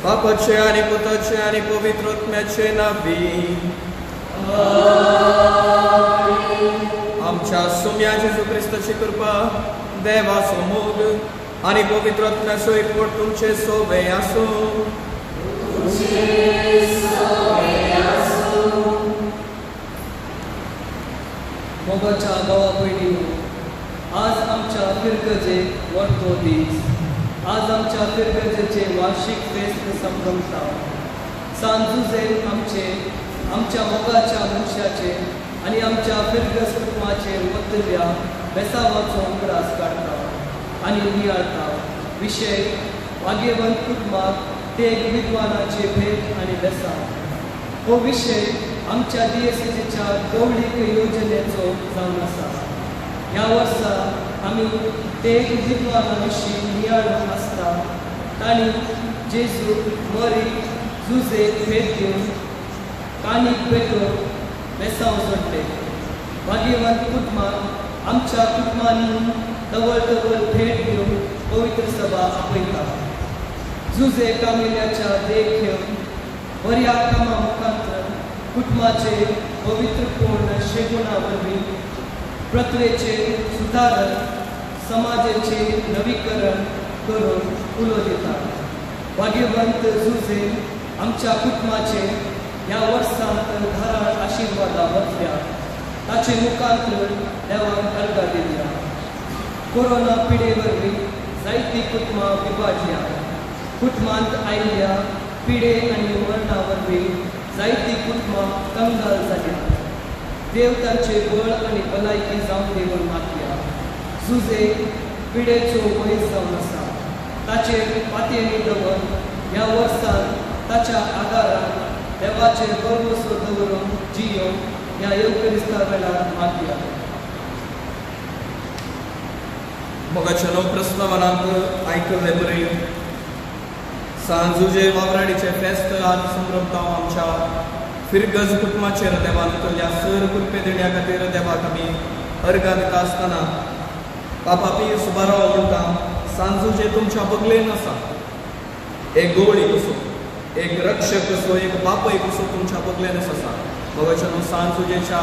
बापाचे आणि पुताचे आणि पवित्रोत्म्याचे नावी. आमच्या सुम्या जेजू ख्रिस्ताची कृपा, देवाचो मोग आणि पवित्रोत्म्याचो एकवट तुमचे सोबे आसो. मोगाच्या भावा भयणींनो, आज आमच्या फिरगजेक वळतो दीस. आज आमच्या फिरगजेचे वार्षिक फेस्त संभ्रमता. सांजुजे आमच्या मोगाच्या मनशाचे आणि आमच्या फिरगज कुटुंबाचे वतल्या बेसावाचो उगडास काढता आणि नियाळता. विशय वागेवंत कुटुंबाक ते विद्वानाचे भेट आणि बेसा. हो विषय आमच्या DSCच्या गवळीक योजनेचो जावन आसा. ह्या वर्सा आमी ते विद्वाना विशीं नियाळून आसता. तांणी जेजू मरी जुजेक भेट दिवन कानीक भेटून बेसांव जोडले. भाग्यवंत कुटुंबाक आमच्या कुटुंबांनी दवळ भेट दिवन पवित्र सभा आपयता. जुजे कामिल्याच्या देख घेवन बऱ्या कामा मुखांतर कुटुंबाचे पवित्रपूर्ण शेगुणा वरवीं प्रथेचे सुदारण, समाजाचे नवीकरण करून उलो दितात. भाग्यवंत जुजे आमच्या कुटुंबाचे ह्या वर्सांत धाराळ आशिर्वादा वतल्या. ताचे मुखांतर देवान अर्घा दिल्या. कोरोना पिडे वरवीं जायतीं कुटुंबां विभाजल्या. कुटुंबांत आयिल्ल्या पिडे आनी मरणा वरवीं जायतीं कुटुंबां कंगाल जाल्या. देव तांचे बळ आनी भलायकी जावन दिवन मागल्या. जुजे पिडेचो वयर जावन आसा. ताचेर पातयेनी दवर ह्या वर्सांत ताच्या आदारान देवाचेर भरवसो दवरून जियो ह्या येवकरिस्ता वेळार मागल्या. मोगाच्या णव प्रस्तावनांत आयकले बरे. सांजुजे वावराडीचे फेस्त आज संभ्रमता आमच्या फिरगज कुटुंबाचेर देवान केल्ल्या सर कृपे देण्या खातीर देवाक आमी अर्घा दिता आसतना पापा पियूस बाराव म्हणटा, सांजुजे तुमच्या बगलेन आसा. एक गवळी कसो, एक रक्षक कसो, एक बापय कसो तुमच्या बगलेनच आसा. मोगाच्या णव सांजुजेच्या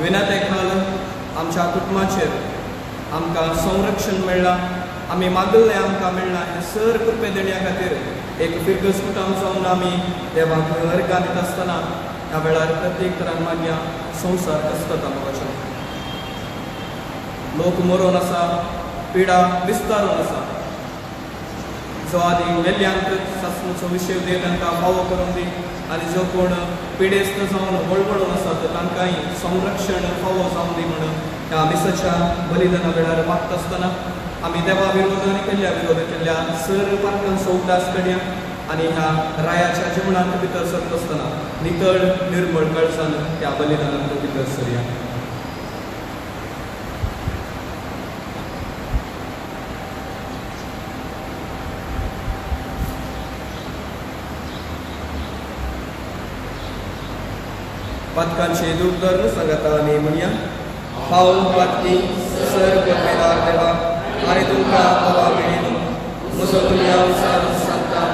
विनतेक लागून आमच्या कुटुंबाचेर आमकां संरक्षण मेळ्ळां. आमी मागल्लें आमकां मेळ्ळां. हे सर कृपे देण्या खातीर एक फिरगज कुटुंब जावन आमी देवाक अर्घा दिता आसतना ह्या वेळार प्रत्येक तरान मागया संवसार कसता. मोगाच्या लोक मरून आसा, पिडा विस्तारून आसा. जो आदी वेल्यांत सासणूचो विशय दे तांकां फावो करून दी आनी जो कोण पिडेस्त जावन वळवळून आसात तांकांय संरक्षण फावो जावन दी म्हणून ह्या मिसाच्या बलिदाना वेळार मागता आसतना आमी देवा विरोधान केल्ल्या सर पातकांचो उगडास करया आनी ह्या रायाच्या जिवनांत भितर सरता आसतना नितळ निर्मळ कळसाण त्या बलिदानांत भितर सरया. पातकांचे दूरदर्न सांगता आमी म्हणया. हांव पातकी सर परमेदार देवा आनी तुमकां बाबा मेळिनो म्हजो दुनिया विचारून सांगता.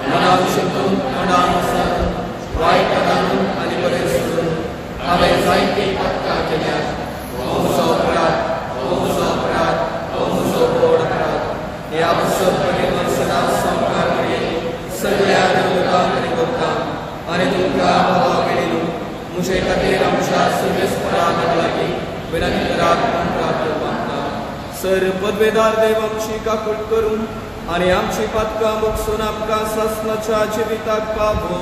मनान शिकून मनान विचारून वायट काडून आनी बरें सोडून हांवें जायतीं पातकां केल्यात. हो म्हजो अपराध, हो म्हजो अपराध, हो म्हजो व्हड अपराध. ह्या पुस्तकांत सदांच संस्कार करीत सगळ्या देवतांक आनी भक्तांक आनी तुमकां बाबा मेळिनो म्हजे खातीर आमच्या सर्वेस्पराक लागीं विनंती करात म्हूण प्रार्थना मागता. सर पदवेदार देव आमची काकूट करून आनी आमची पातकां बगसून आमकां सासणाच्या जिविताक पावो.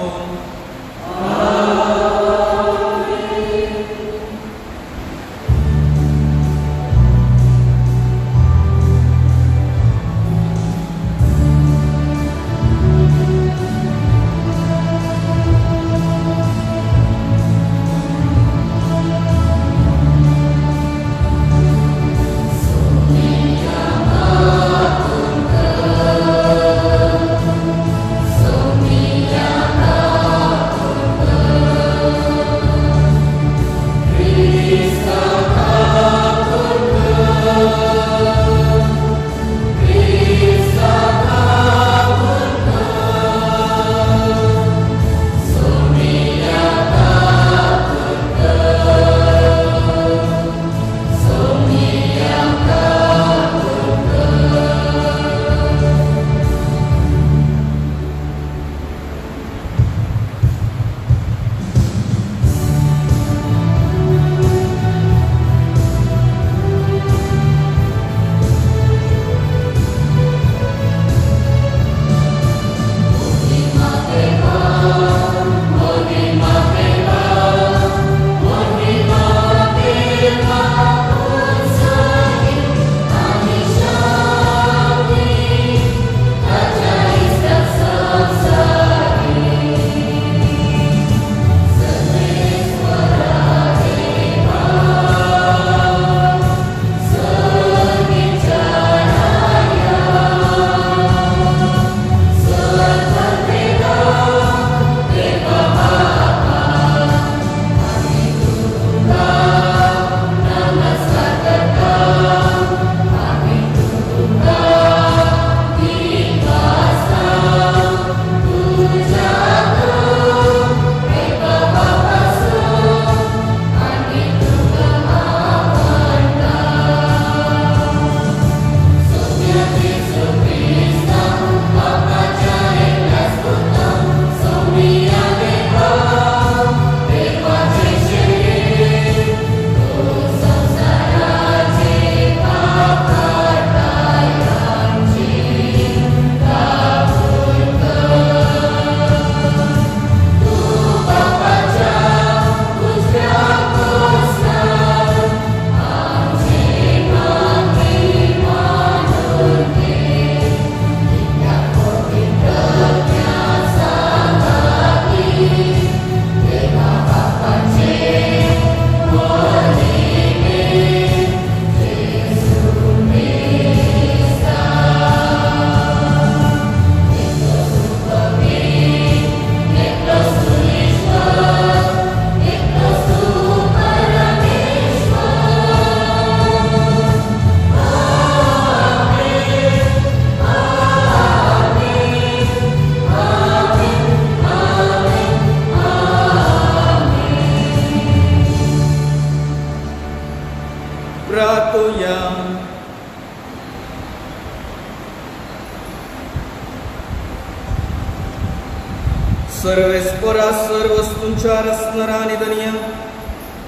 सर्वेस्परा सर्व वस्तूंच्या रसणारा निधनीय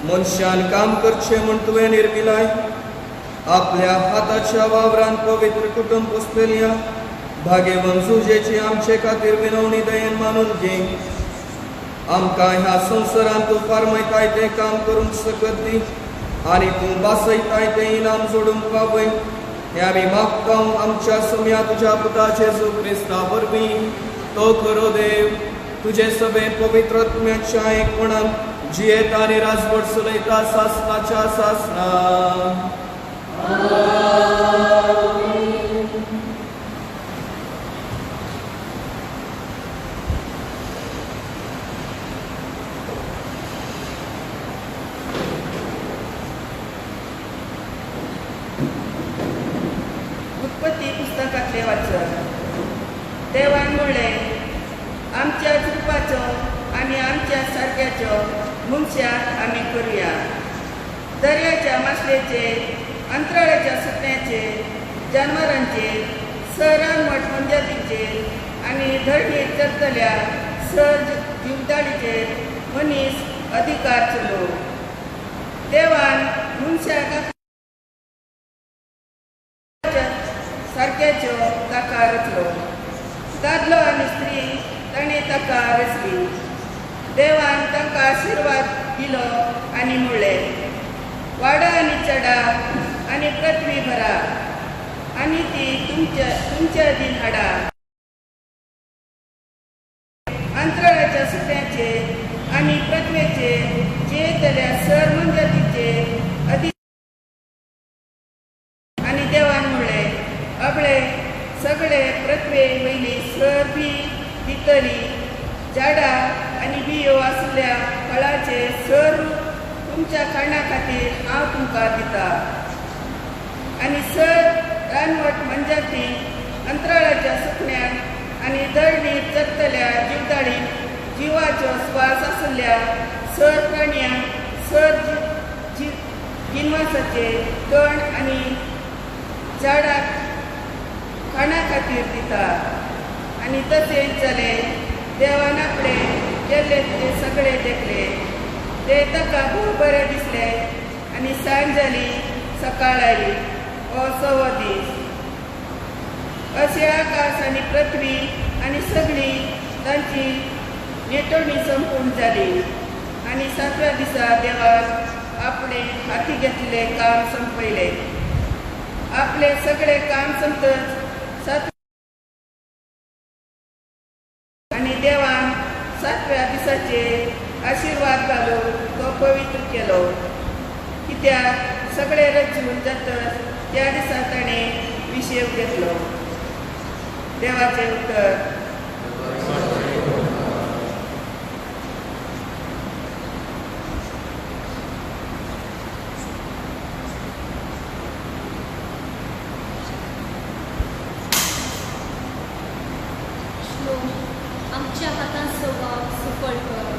मनशान काम करचे म्हण तुवें निर्मिलाय. आपल्या हाताच्या वावरान पवित्र कुटुंब पोसलेल्या भाग्यवन सुजेची आमचे खातीर विनवणी दयेन मानून घे. आमकां ह्या संवसारांत तूं फार्मयताय तें काम करूंक सकत दी आनी तूं बासयताय तें इनाम जोडूंक पावय. हें आमी मागता आमच्या सम्या तुज्या पुता जेजू क्रिस्ता वरवीं. तो खरो देव तुजे सभे पवित्रत्म्याच्या एकवणान जियेता आनी राजवट चलयता सासणाच्या सासणान. उत्पत्ती पुस्तकातले वाचन. देवान म्हणलें, आमच्या रूपाचो आनी आमच्या सारक्याचो मनशाक आमी करुया. दर्याच्या मासलेचे, अंतराळाच्या सुकण्याचे, जनावरांचेर, सरान मोठ मनजातींचेर आनी धरणीर चलतल्या सर जीवदाळीचेर मनीस अधिकार चलो. देवान मनशाक सारक्याच्यो ताका रचलो. दादलो आनी स्त्री ताणें ताका रचली. देवान तांकां आशिर्वाद दिलो आनी म्हणलें, वाडा आनी चडा आनी पृथ्वी भरा आनी ती तुमच्या अधीन हाडा. अंतराळाच्या सुकण्याचेर आनी पृथ्वेचेर जियेतल्या सर मनजातीचे अधीन. आनी देवान म्हणलें, आपले सगळे पृथ्वे वयली सर बी दितली. झाडां आनी बियो आसल्या फळाचे सर तुमच्या खाणा खातीर हांव तुमकां दिता. आनी सर रानवट मनजाती, अंतराळाच्या सुकण्याक आनी धरणीर चलतल्या जीवदाळीक जिवाचो स्वास आसल्या सर प्राण्यांक सर जिनवासाचे कण आनी झाडाक खाणा खातीर दिता. आनी तशेंच जालें. देवान आपले केल्ले ते सगळे देखले. ते ताका खूब बरें दिसलें आनी सांज जाली, सकाळ आयली, हो 6वो दीस. अशें आकाश आनी पृथ्वी आनी सगळी तांची नेटोवणी संपूर्ण जाली. आनी 7व्या दिसा देवान आपणे हाती घेतलेले काम संपयलें. आपले सगळे काम संपतच आनी देवान 7व्या दिसाचे आशिर्वाद घालून तो पवित्र केलो. कित्याक सगळे रचून जातच त्या दिसा ताणें विशेव घेतलो. देवाचे उतर. आमच्या हातान स्वभाव सफळ कर.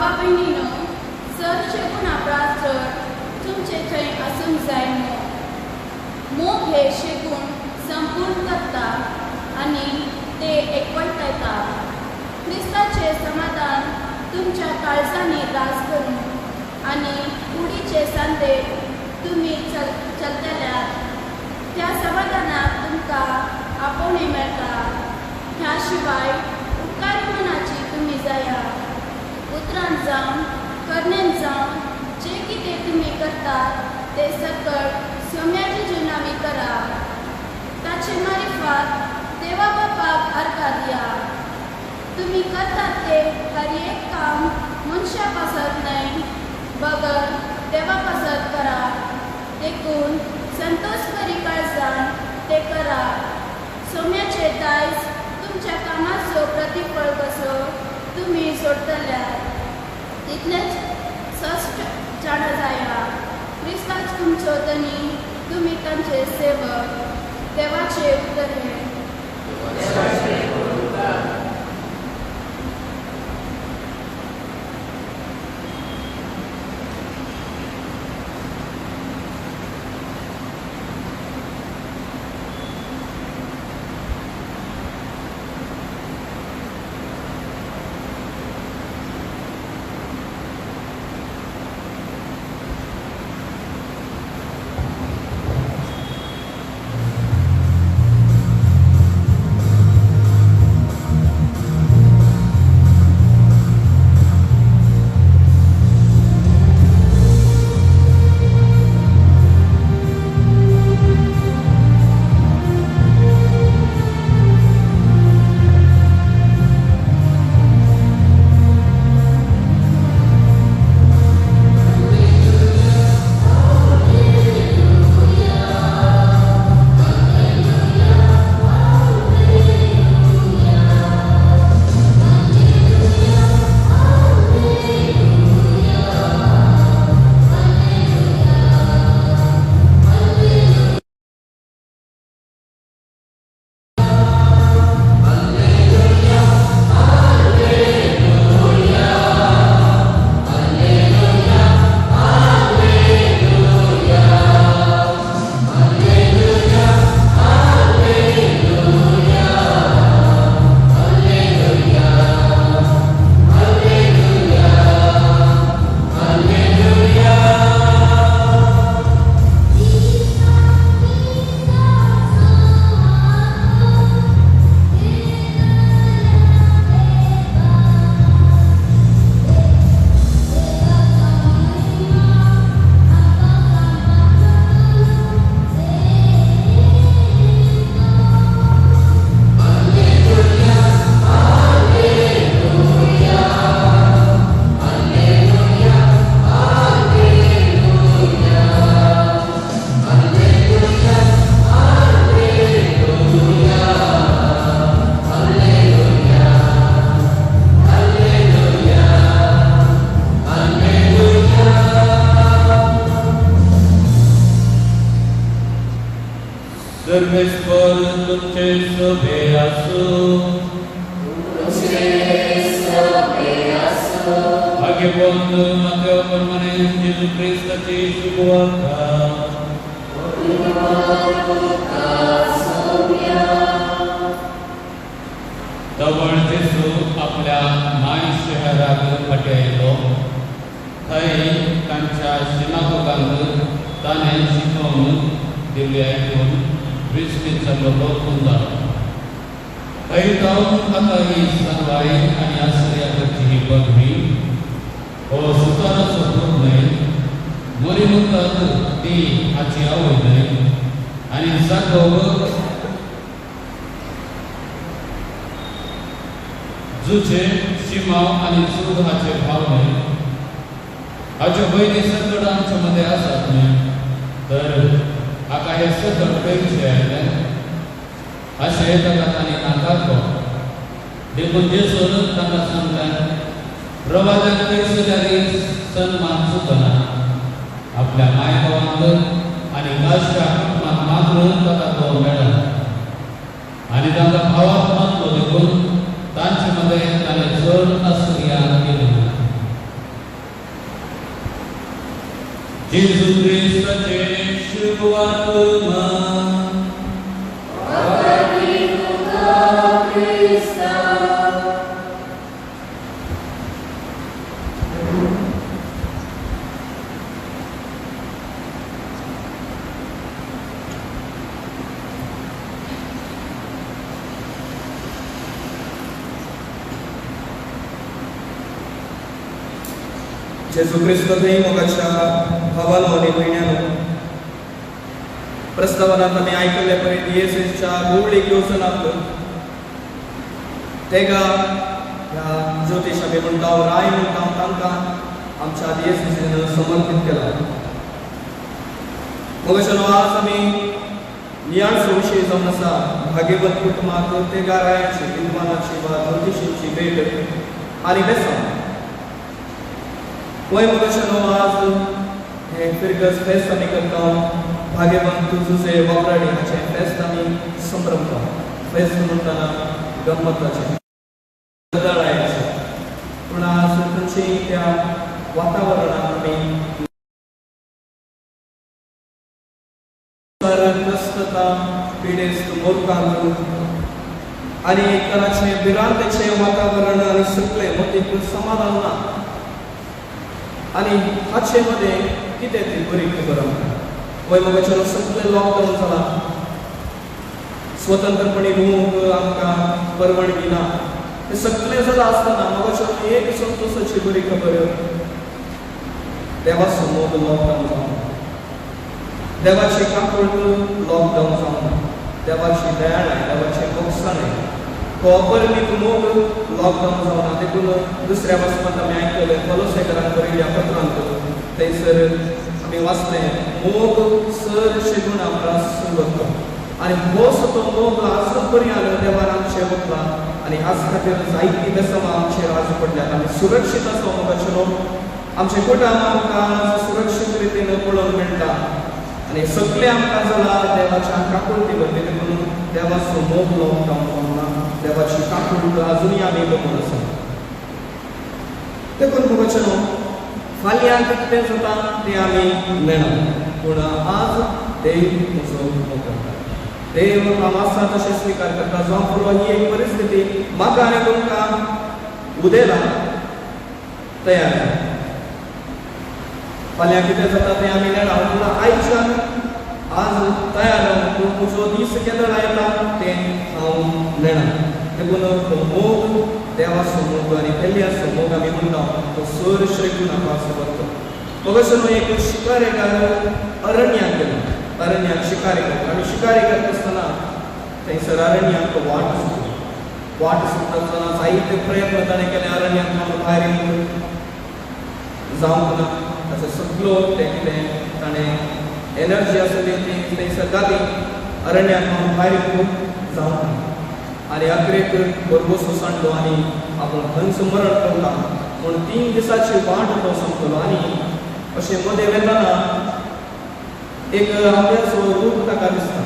बाबा बहिणीनो चडशे गुणापराध चड तुमचे थंय आसूंक जाय मोग हे शेगूण संपूर्ण करता आनी ते एकवटायता क्रिस्ताचे समाधान तुमच्या काळजांनी रास करून आनी कुडीचे सांदे तुमी चलतल्यात त्या समाधानाक तुमकां आपोवणी मेळटा ह्या शिवाय उपकारी मनाची तुमी जाया उतरान जावन करण्यान जावन जे कितें तुमी करतात ते सकट सोम्याची जुनावी करा ताचे मारिफात देवा बापाक अर्घा दिया तुमी करतात ते हर एक काम मनशा पासत न्हय बगर देवा पासत करा देखून संतोष करी काळजान ते करा सोम्याचे दायज तुमच्या कामाचो प्रतिफळ कसो तुमी सोडतल्यात तितलेच स्पश्ट जाणा जाया क्रिस्ताच तुमचो धनी तुमी तांचे सेवक देवाचे उतर हे तवळ जेसू आपल्या माय शहराक फाटयलो थंय तांच्या सिनागोगांत ताणें शिकोवन दिल्ले आयकून विस्तीत जाल्लो लोक जालो थंय जावन आतां ही सनवाई आनी आश्चर्याची ही पदवी हो सुताराचो पूत न्हय मरी म्हणटात ती हाची आवय न्हय आनी जाकोब जुचे शिमाव आनी चूद हाचे भाव न्हय हाच्यो भयणी सकट आमचे मदें आसात न्हय तर हाका हे सकट पयशे आयले अशें ताका तांणी नाकारलो देखून जेसून तांकां सांगलें प्रवाद्याक पयशे जारी सन्मान चुकना आपल्या माय भावांक आनी गाशा कुटुंबाक मात्र ताका तो मेळना आनी तांकां भावाक मानलो देखून तांचे मदें ताणें चड आश्चर्यान केलें जेजू क्रिस्ताचे शुभवार्ता जेजू क्रिस्त थंय मोगाच्या भावानो आनी भयण्यानो, प्रस्तावनांत आमी आयकल्ले पळय येशूच्या गुवळीक येवसनात तेका ह्या ज्योतीश आमी म्हणटा राय म्हणटा तांकां आमच्या येशून समर्पीत केला. मोगाच्यानो आज आमी नियाळसो विशय जावन आसा भाग्यवंत कुटुंबाक तेगा रायाची विद्वानाची वा ज्योतिशीची भेट आनी बेसांव. वय मोगाच्यानो आज हे फिरगस फेस्त आमी करता भाग्यवंत जुजे वावराडी हाचे फेस्त आमी संभ्रमता. फेस्त म्हणटाना गंमताचें गदाळायेचें, पूण आज खंयची त्या वातावरणांत आमी त्रस्तता पिडेस्त मोरकांक आनी एक तराचें भिरांतेचें वातावरण आनी सगळें मतीक समाधान ना. आनी हाचे मध्ये कितें ती बरी खबर आमकां. वय मोगाच्यानो सगळें लॉकडावन जाला, स्वतंत्रपणी घुमूंक आमकां परवणगी ना. हें सगळें जालां आसतना मोगाच्यानो एक संतोशाची बरी खबर, देवाचो मोग लॉकडावन जावन, देवाची काकूळट लॉकडावन जावन, देवाची दयाळाय, देवाचें मोगसाणें हो अपरिमीत मोग लॉकडावन जावना. देखून दुसऱ्या वचपांत आमी आयकलें कोलोसेकरांत बरयल्या पत्रांत थंयसर आमी वाचलें मोग सर शेगून आमकां सुरवता. आनी हो तो मोग आजून पर्यंत देवान आमचे वतला आनी आज खातीर जायतीं बेसांवां आमचेर आज पडल्यात. आमी सुरक्षीत आसा मोगाच्यानो, आमचें कुटुंब आमकां सुरक्षीत रितीन पळोवंक मेळटा आनी सगळें आमकां जालां देवाच्या काकूळटी वरवीं. देखून देवाचो मोग लॉकडावन जावना, देवाची काकूळट आजुनूय आमी बघून आसा. देखून मोगाच्यानो फाल्यां कितें जाता तें आमी मेळना, पूण आज देव म्हजो मोग करता. देव हांव आसा तशें स्विकार करता. जो फुडलो ही एक परिस्थिती म्हाका आनी तुमकां उदेला तयार जाता. फाल्यां कितें जाता तें आमी मेळना, पूण आयच्यान आज तयार रावन तूं म्हजो दीस केन्ना लायता तें हांव मेळना. देखून तो मोग देवाचो मोग आनी पेल्याचो मोग आमी म्हणटा तो सर श्रेगून आमकां वता. मोगाच्यानो एक शिकारेकार अरण्याक गेलो, अरण्याक शिकारी करता आनी शिकारी करता आसतना थंयसर अरण्याक वाट सुटतना जायते प्रयत्न ताणें केले अरण्याक भायर जावंक ना. ताचो सगळो तें कितें ताणें एनर्जी आसली ती थंयसर घाली अरण्याक भायर जावंक ना. आनी अकरेक बरोबर सांडलो आनी आपूण थंयच मरण पडला. पूण 3 दिसाची वाट तो संपलो आनी अशें मदें वेताना एक आंब्याचो रूख ताका दिसता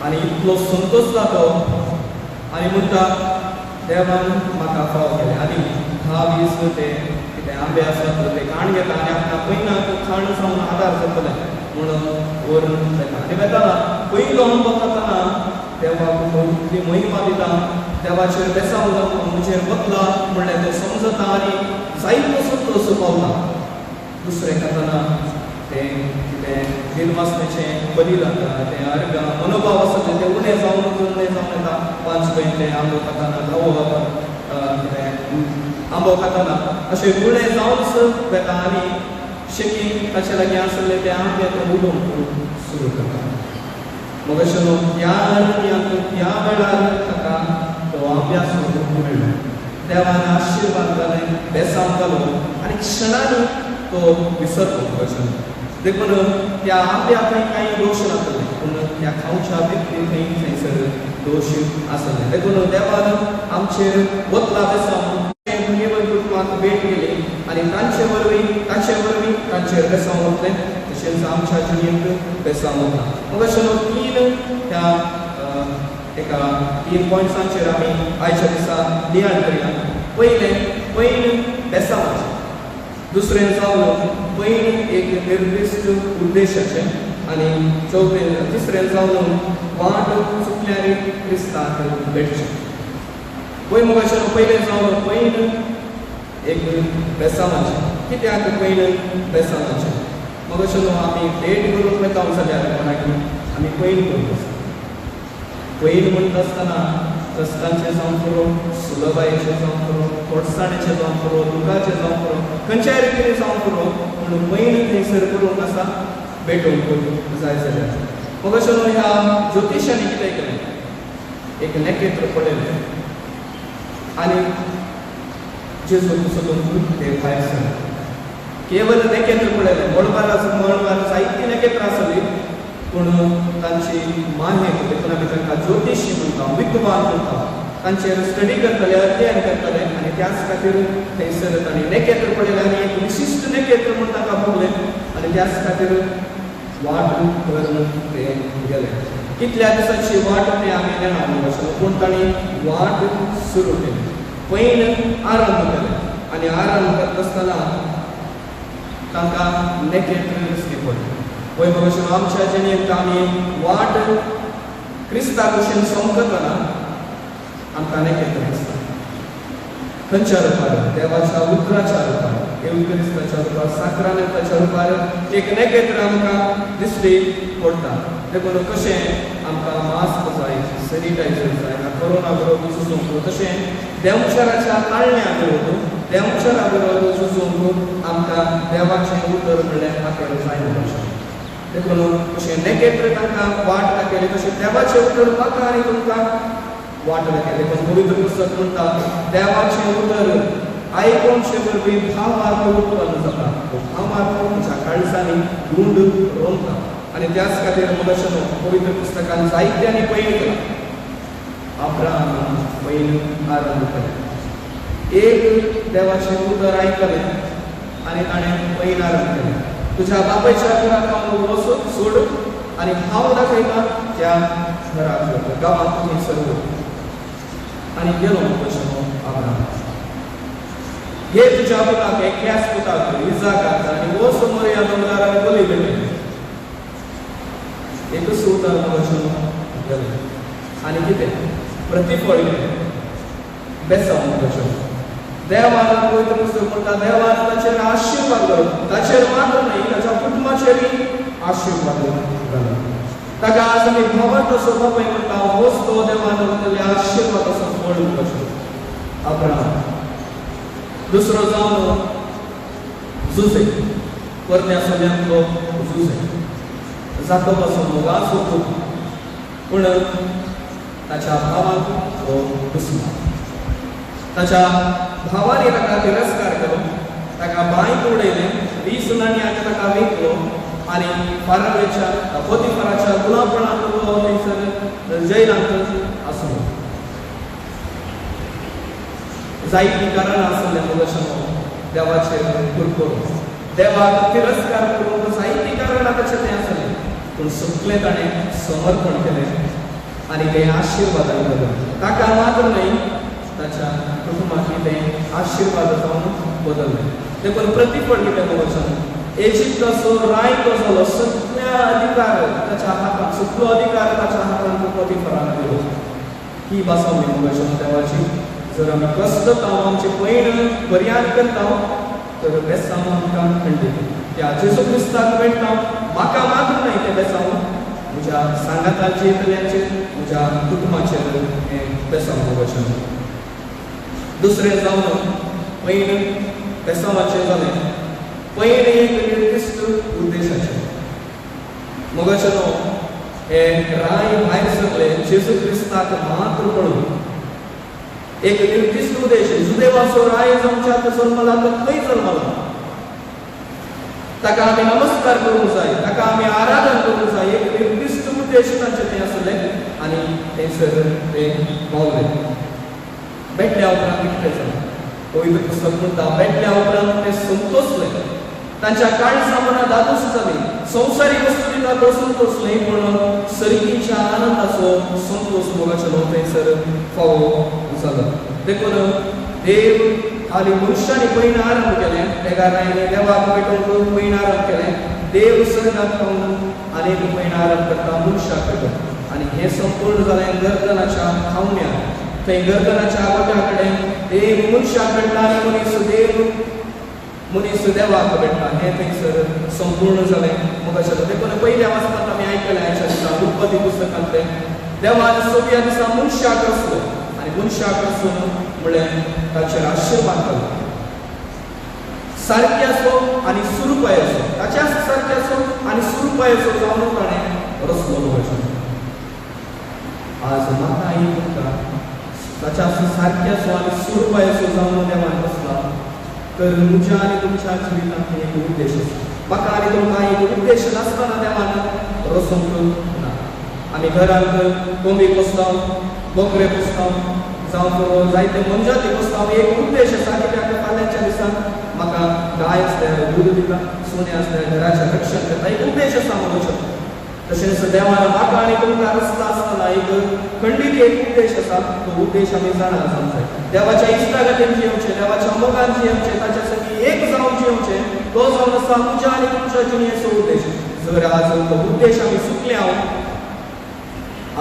आनी इतलो संतोश जातो आनी म्हणटा देवान म्हाका फाव केलें. आनी 10-20 ते कितें आंबे आसात ते खाण घेता आनी आपणा पयनाक खाण जावन आदार जातलें म्हणून व्हरून वता. आनी वेताना पयलो आंबो खाताना देवाक ती महिमा दिता, देवाचेर बेसांव म्हजेर वतला म्हणल्यार तो समजता आनी जायतो संतोश पावता. दुसरें खाताना तें कितें बिनवासनेचें बलिदान तें अर्घ मनोभाव आसा तें उणें जावन येता. 5 पयले आंबो खाताना 10 कितें आंबो खाताना अशें उणें जावनच वेता आनी शेकी ताचे लागीं आसलें तें आंबे तो उडोवंक सुरू करता. मोगाच्यानो ह्या ह्या वेळार ताका तो आंब्याचो रूख मेळ्ळो. देवान आशिर्वाद जालें, बेसांव जालो आनी क्षणांनी तो विसरलो. मोगाच्यानो देखून त्या आंब्याक कांय दोश नासले, पूण त्या खावच्या व्यक्ती थंयसर दोश आसले. देखून देवान आमचेर वतला बेसांव कुटुंबाक भेट केली आनी तांचे वरवीं तांचेर बेसांव वतलें. तशेंच आमच्या जिणेंत बेसांव वता. मोगाच्यानो 3 पॉयंट्सांचेर आमी आयच्या दिसा नियाळ करया. पयलें बेसांवाचें दुसरें जावन पैन एक निर्दिष्ट उद्देशाचे आनी तिसरें जावन वाट चुकल्यार क्रिस्ताक भेटचें. भुईमुगाचें पयलें जावन पैन एक बेसांवाचें. कित्याक पैन बेसांवाचें? मग अशें न्हू आमी भेट करूंक वता जाल्यार कोणाक आमी पैन करूंक आसता. पैन म्हणटा आसतना कश्टांचें जावं पुरो, सुलभायेचें जावं पुरो, कोडसाणेचें जावं पुरो, दुखाचें जावं पुरो, खंयच्याय रितीन जावं पुरो, पूण पैन थंयसर करूंक आसा भेटोवंक जाय जाल्यार. मग अशें न्हू ह्या ज्योतिशांनी कितें केलें? एक नखेत्र पडयलें आनी जेजू सोदून ते भायर सरले. केवल नखेत्र पडयलें. मळबार जायतीं नखेत्रां आसलीं, पूण तांची मान्य देखून आमी तांकां ज्योतिशी म्हणटा, विद्वान म्हणटा, तांचेर स्टडी करतले, अध्ययन करतले आनी त्याच खातीर थंयसर तांणी नखेत्र पडयलें आनी एक विशिश्ट नखेत्र म्हूण ताका बगलें आनी त्याच खातीर वाट करून ते गेले. कितल्या दिसांची वाट ते आमी जाणा न्हू, पूण तांणी वाट सुरू केली. पैन आरंभ केलें आनी आरंभ करता आसतना तांकां नखेत्र दिश्टी पडलें. पळय भगवान आमच्या जिणेंत आमी वाट क्रिस्ता कुशीन सोंपतना आमकां नखेत्र दिसता. खंयच्या रुपार? देवाच्या उतराच्या रुपार, क्रिस्ताच्या रुपार, साक्रामेंताच्या रुपार एक नखेत्र आमकां दिश्टी पडटा. देखून कशें आमकां मास्क जाय, सॅनिटायझर जाय, कोरोना बरोबर झुजूंक, तशें देवचाराच्या काळण्या बरोबर देवचारा बरोबर झुजूंक आमकां देवाचें उतर म्हणल्यार खातीर जाय म्हणटा. देखून कशें नखेत्र तांकां वाट दाखयली, तशें देवाचें उतर म्हाका आनी तुमकां वाट दाखयली. देखून पवित्र पुस्तक म्हणटा देवाचें उतर आयकोनचे वरवीं भावार्थ उत्पन्न जाता. भावार्थ तुमच्या काळजांनी गुंड रोंता आनी त्याच खातीर मगाशें पवित्र पुस्तकान जायत्यांनी पैन केलां. अब्राहमान पैन आरंभ केलें. एक देवाचें उतर आयकलें आनी ताणें पैन आरंभ केलें. तुज्या बापायच्या घराक हांव वचून सोड आनी हांव दाखयता त्या घराक गांवांत तुमी सर्व आनी गेलो कशें अब्राहम. हे तुज्या पुताक एक्याच पुताक इजाकाक आनी वो समोर ह्या दोंगरार बली भेटली. एकच उतर वचून गेलें आनी कितें प्रतिफळ केलें बेसांव कशें. देवान पवित्र पुस्तक म्हणटा देवान ताचेर आशिर्वाद घालो. ताचेर मात्र न्ही, ताच्या कुटुंबाचेरय आशिर्वाद घालो. ताका आज आमी भावार्थ सोदप पळय म्हणटा होच तो देवान दिल्ल्या आशिर्वादाचो फळ कशें. अब्राहम. दुसरो जावन जुझे, परदेसांतलो जुझे. जाकोब असो मोगाचो पूत, पूण ताच्या भावाक तो दुस्मान. ताच्या भावाने ताका तिरस्कार केलो, ताका बांयत उडयलें, 20 नाणयांक ताका विकलो आनी फारावेच्या पोतिफराच्या गुलामपणांत तो थंयसर जैलांत आसलो. जायतीं कारणां आसलें मगाशें देवाचेर कुरकुरो. देवाक तिरस्कार करूंक जायतीं कारणां ताचें तें आसलें, पूण सगळें ताणें समर्पण केलें आनी तें आशिर्वादान केलें. ताका मात्र न्हय, ताच्या कुटुंबाक तें आशिर्वाद जावन बदललें. देखून प्रतिफळ कितें मगाशें इजिप्ताचो रायतो जालो, सगळ्या अधिकार ताच्या हातांत, सगळो अधिकार ताच्या हातांत पोतिफरान दिलो. ही बासावली मगाशें देवाची. जर आमी कश्ट आमचे पैन पर्याद करता तर बेसांव आमकां खंडीत. त्या जेजू क्रिस्ताक मेळटा म्हाका मात्र न्हय तें बेसांव, म्हज्या सांगाताचेर इतल्यांचेर, म्हज्या कुटुंबाचेर हें बेसांव मगाशें. दुसरें जावन पैन बेसांवाचें जालें. पैन एक निर्दिश्ट उद्देशाचें. मगाशें हे राय भायर सरले जेजू क्रिस्ताक मात्र पळोवन. एक निर्दिश्ट उद्देश. जुदेवाचो राय जावच्या जल्मला तो खंय जल्मला, ताका आमी नमस्कार करूंक जाय, ताका आमी आराधन करूंक जाय. एक निर्दिश्ट उद्देश तांचें तें आसलें आनी थंयसर तें पावलें. भेटल्या उपरांत कितें जालें? पवित्र पुस्तक म्हणटा भेटल्या उपरांत ते संतोसले. तांच्या काळजा मनां दादूस जाली. संवसारीक वस्तू दिता तो संतोष न्हय, पूण सर्गीच्या आनंदाचो संतोष मगाशें थंयसर फावो जालो. देखून देव आणि मनुष्याने पयण आरंभ केले त्या कारणाने देवाक भेटून पयण आरंभ केले देव स्वर्गात पावून अनेक पयण आरंभ करता मनुष्याक भेटून आणि हे संपूर्ण जालें गर्दनाच्या खावण्यात थंय गर्दनाच्या गोट्याकडे देव मनुष्याक भेटला आणि मनीस देवाक भेटला हे थंयसर संपूर्ण जालें मग अशें देखून पयल्या वाचपांत आमी आयकलें ह्याच्या दिसा उत्पत्ती पुस्तकांतलें देवान 6व्या दिसा मनुष्याक रचलो आणि मनुष्याक रचून म्हळ्यार ताचेर आशिर्वाद केलो सारक्याचो आनी सुरपायेचो ताच्या सारक्याचो आनी सुरपायेचो जावन ताणें रचलो म्हज्या आज म्हाका आई तुमकां ताच्या सारक्याचो आनी सुरपायेचो जावन देवान रचला तर म्हज्या आनी तुमच्या जिवितांत एक उद्देश आसा म्हाका आनी तुमकां एक उद्देश नासतना देवान रचूंक ना आमी घरांत कोंबी पोसतां बोकरे पोसतां जावं जायते मनजाती पोसतां एक उद्देश आसा कित्याक फाल्यांच्या दिसान म्हाका गाय आसल्यार दूद दिता सोने आसल्यार घराचें रक्षण करता एक उद्देश आसा म्हजो तशेंच देवान म्हाका आनी तुमकां रचला आसतना एक खंडीत एक उद्देश आसा तो उद्देश आमी जाणा आसूंक जाय देवाच्या इश्टागतीन जियोवचें देवाच्या मोगान जियोवचें ताच्या संगी एक जावन जियोवचें तो जावन आसा म्हज्या आनी तुमच्या जिणेचो उद्देश जर आज तो उद्देश आमी चुकले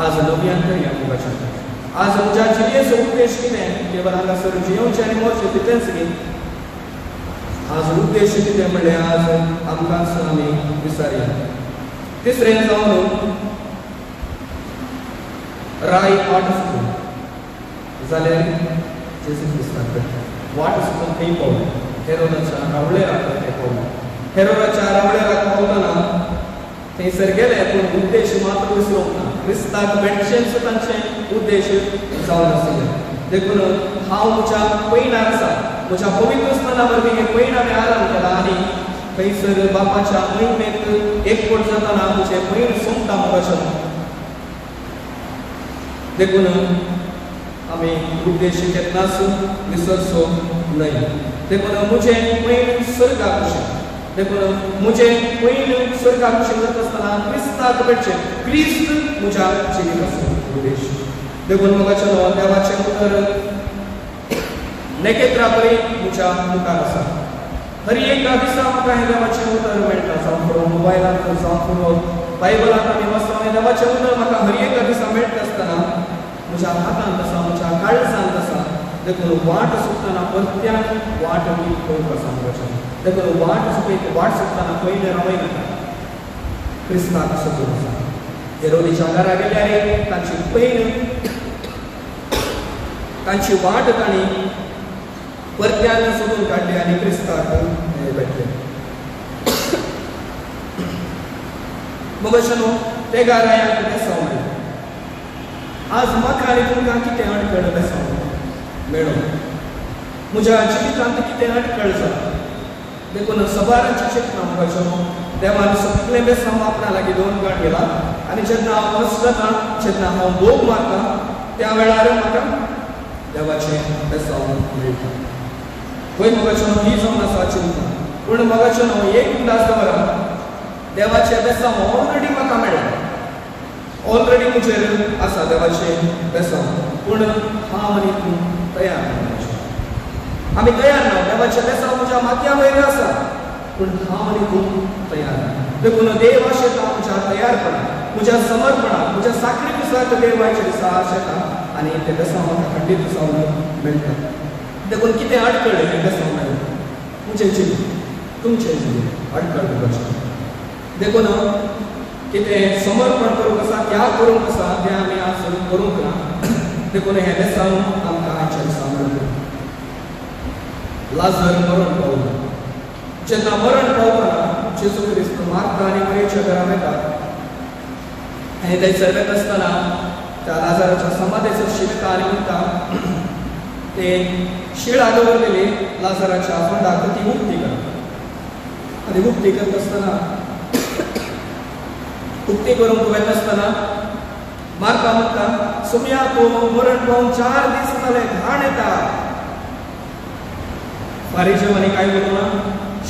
आज नव्यान करया मोगाच्या आज म्हज्या जिणेचो उद्देश कितें केवळ हांगासर जियोवचें आनी मरचें तितलेंच न्ही आज उद्देश कितें म्हणल्यार आज आमकांच आमी विचारया तिसरें जावन राय वाट चुकून जाल्यार जेजू क्रिस्ताक वाट चुकून थंय पावले हेरोदाच्या रावळेराक ते पावले हेरोदाच्या रावळेराक पावतना थंयसर गेले पूण उद्देश मात्र विसरूंक ना क्रिस्ताक भेटचेंच तांचें उद्देश जावन आशिल्लें देखून हांव म्हज्या पयणार आसा म्हज्या पवित्र स्थाना वरवीं हे पयण हांवें आरंभ केला आनी थंयसर बापाच्या महिमेक एकवट जाताना म्हजें पयण सोंपता मोगाचें देखून आमी उद्देश केन्नाच विसरचो न्हय देखून म्हजें पयण स्वर्गाक अशें देखून म्हजें पयण स्वर्गाक अशें जाता आसतना क्रिस्ताक भेटचें क्रिस्त म्हज्या जिविताचो उद्देश देखून मोगाचें देवाचें उतर नखेत्रा परी म्हज्या मुखार आसा हर एका दिसा म्हाका हें देवाचें उतर मेळटा जावं पुरो मोबायलांत जावं पुरो बायबलांत आमी वाचता हें देवाचें उतर म्हाका हर एका दिसा मेळटा आसतना म्हज्या हातांत आसा म्हज्या काळजांत आसा देखून वाट चुकतना परत्यान वाट पळोवप आसा मोगाचें देखून वाट चुकतना पयलें रावयनाका क्रिस्ताक सकून आसा हेरोदेच्या घरा गेल्यार तांची पयण तांची वाट तांणी परत्यान सोदून काडली आनी क्रिस्ताक भेटले मोगाचें ते गारायांक बेसांव मेळ्ळें आज म्हाका आनी तुमकां कितें अडखळ बेसांव मेळ्ळो म्हज्या जिवितांत कितें अडखळ जाता देखून सबारांची चिंतना मोगाचें देवान सगळें बेसांव आपणा लागीं दोन काड गेला आनी जेन्ना हांव वचता जेन्ना हांव भोग मारता त्या वेळार म्हाका देवाचें बेसांव मेळटा पळय मोगाचें ही जावन आसा चिंता पूण मोगाचें एक उदास दवरा देवाचें बेसांव ऑलरेडी म्हाका मेळ्ळें ऑलरेडी म्हजेर आसा देवाचें बेसांव पूण हांव आनी तूं तयार ना आमी तयार ना देवाचें बेसांव म्हज्या माथ्या वयर आसा पूण हांव आनी तूं तयार ना देखून देव आशेता म्हज्या तयारपणाक म्हज्या समर्पणाक म्हज्या साखरीपुसाक देव आयच्या दिसा आशेता आनी तें बेसांव म्हाका खंडीत जावन मेळटा देखून कितें अडखळ हें बेसांव मेळटा म्हजें जिवीत तुमचें जिवीत अडखळ करपाचें देखून कितें समर्पण करूंक आसा त्याग करूंक आसा तें आमी आज करूंक ना देखून हें बेसांव आमकां आयच्या दिसा मेळटा लाजर मरण पावलो जेन्ना मरण पावतना जेजू क्रिस्त मार्था आनी मरियेच्या घरांत येता आनी थंयसर येता आसतना त्या लाजराच्या समाधीचो शिवता आनी म्हणटा ते शिळा दवरलेली लाजराच्या फंडाक ती उक्ती करता आनी उक्ती करता आसतना उक्ती करूंक वता आसतना मार्था म्हणटा सुमया तूं मरण पावून 4 दीस जाले घाण येता फारिजेवांनी काय बोलना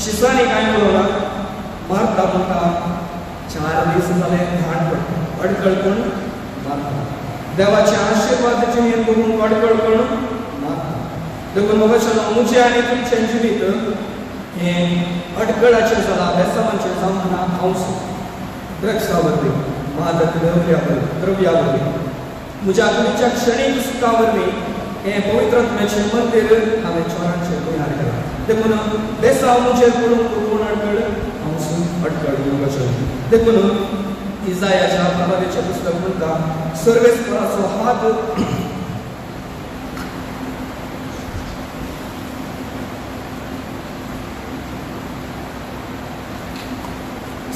शिसांनी काय बोलना मार्था म्हणटा 4 दीस जाले घाण पडटा अडखळ कोण मार्था देवाचे आशीर्वाद जिणेंत बघून अडखळ कोण मार्था देखून मग मुझे आणि तुमचे जिवीत हे अडगळाचे जाला बेसावांचे जावना हांस द्रक्षावरवी मादक द्रव्यावरवी म्हज्या तुमच्या क्षणिक सुखावरवी हे पवित्रात्म्याचे मंदिर हांवें चोरांचे तयार केला देखून बेसाव मुझे पडून कोण अडगळ हांस अडगळ वचन देखून इसायाच्या प्रवादीचे पुस्तक म्हणटा सर्वेस्पराचो हात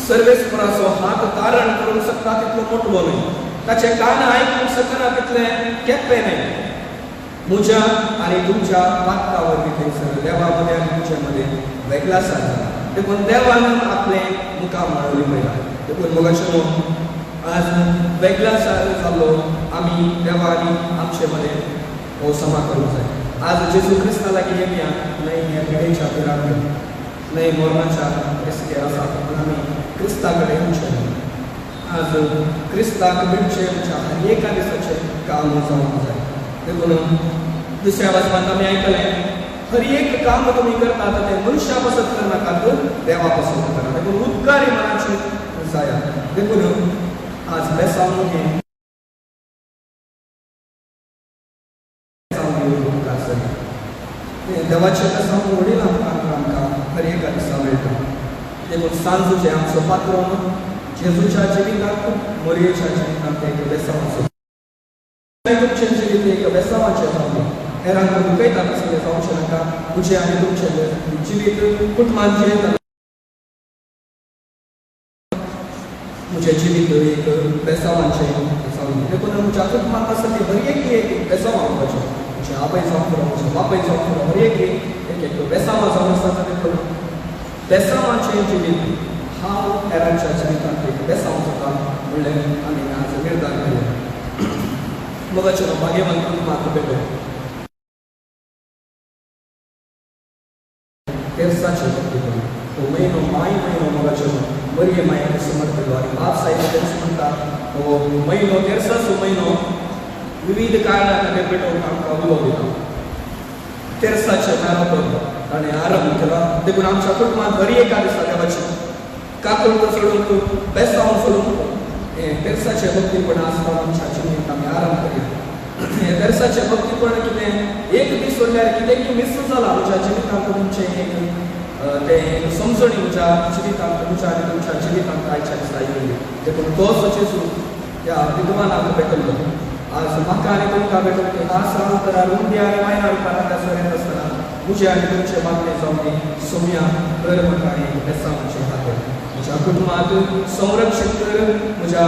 सर्वेस्पराचो हात तारण करूंक शकता तितलो मोठलो न्हय ताचे कान आयकूंक शकना तितले केप्पे न्हय म्हज्या आनी तुमच्या वाक्यावरवी थंयसर देवामध्ये आनी तुमचे मध्ये वेगळा जाला देखून देवान आपले मुखार माळवली पळयला देखून मगाशें आज वेगळा जाल्लो आमी देवा आनी आमचे मध्ये हो समा करूंक जाय आज जेजू क्रिस्ता लागीं येवया न्हय हे पिडेच्या पिरांत न्हय मरणाच्या रेस्केर आसा पूण आमी क्रिस्ता कडेन येवचें आज क्रिस्ताक मेळचें आमच्या हर एका दिसाचें काम जावंक जाय देखून दुसऱ्या वाचनांत आमी आयकलें हर एक काम तुमी करतात ते मनुष्या पासत करनाकात देवा पासत करा देखून उद्गारी मनाची जाया देखून आज बेसांव हे देवाचे बेसांव वडील आमकां हर एका दिसा मेळटा देखून सांज जे आमचो पात्रोन जेजूच्या जिवितांत मोरयेच्या जिवितांत एक बेसांवाचो तुमचे जिवीत एक बेसांवाचें जावं हेरांक दुखयता तसलें जावचें नाका तुजें आनी तुमचें जिवीत कुटुंबांचें म्हजें जिवीत एक बेसांवाचें जावं देखून म्हज्या कुटुंबांत आसा ती हर एक बेसांव आमकाचें म्हजें आवय जावं पुरो म्हजें बापाय जावं पुरो हर एक बेसांवां जावन आसा देखून बेसांवाचें जिवीत हांव हेरांच्या जिवितांत एक बेसांव जाता म्हणलें आमी आज निर्धार केलें मगाच्या भाग्यवान कुटुंबाक भेटो तेरसाचे भक्ती करू तो महिनो माय महिनो मगाच्या मरये मायेक समर्पिलो आनी बाप साहेब तेच म्हणटा हो महिनो तेरसाचो महिनो विविध कारणां खातीर भेटोवंक आमकां उलो दिता तेरसाचे मॅरेथॉन ताणें आरंभ केला देखून आमच्या कुटुंबांत हर एका दिसा देवाची काकूळ सोडूंक बेसांव सोडूंक तेरसाचे भक्तीपण आसता आमच्या जिवीत आमी आरंभ करूया हे तेरसाचे भक्तीपण कितें एक दीस उरल्यार कितें मिस जाला म्हज्या जिवितांत तुमचें तें समजणी म्हज्या जिवितांत तुमच्या आनी तुमच्या जिवितांत आयच्या दिसा येयली देखून तोच जेजू त्या विद्वानाक भेटलो आज म्हाका आनी तुमकां भेटून ते अंतरार उंड्या आनी वायना रुपांत येत आसतना म्हजें आनी तुमचें मागणें जावन सोम्या कर म्हाका एक बेसांवाचें खातीर म्हज्या कुटुंबाक संरक्षण कर म्हज्या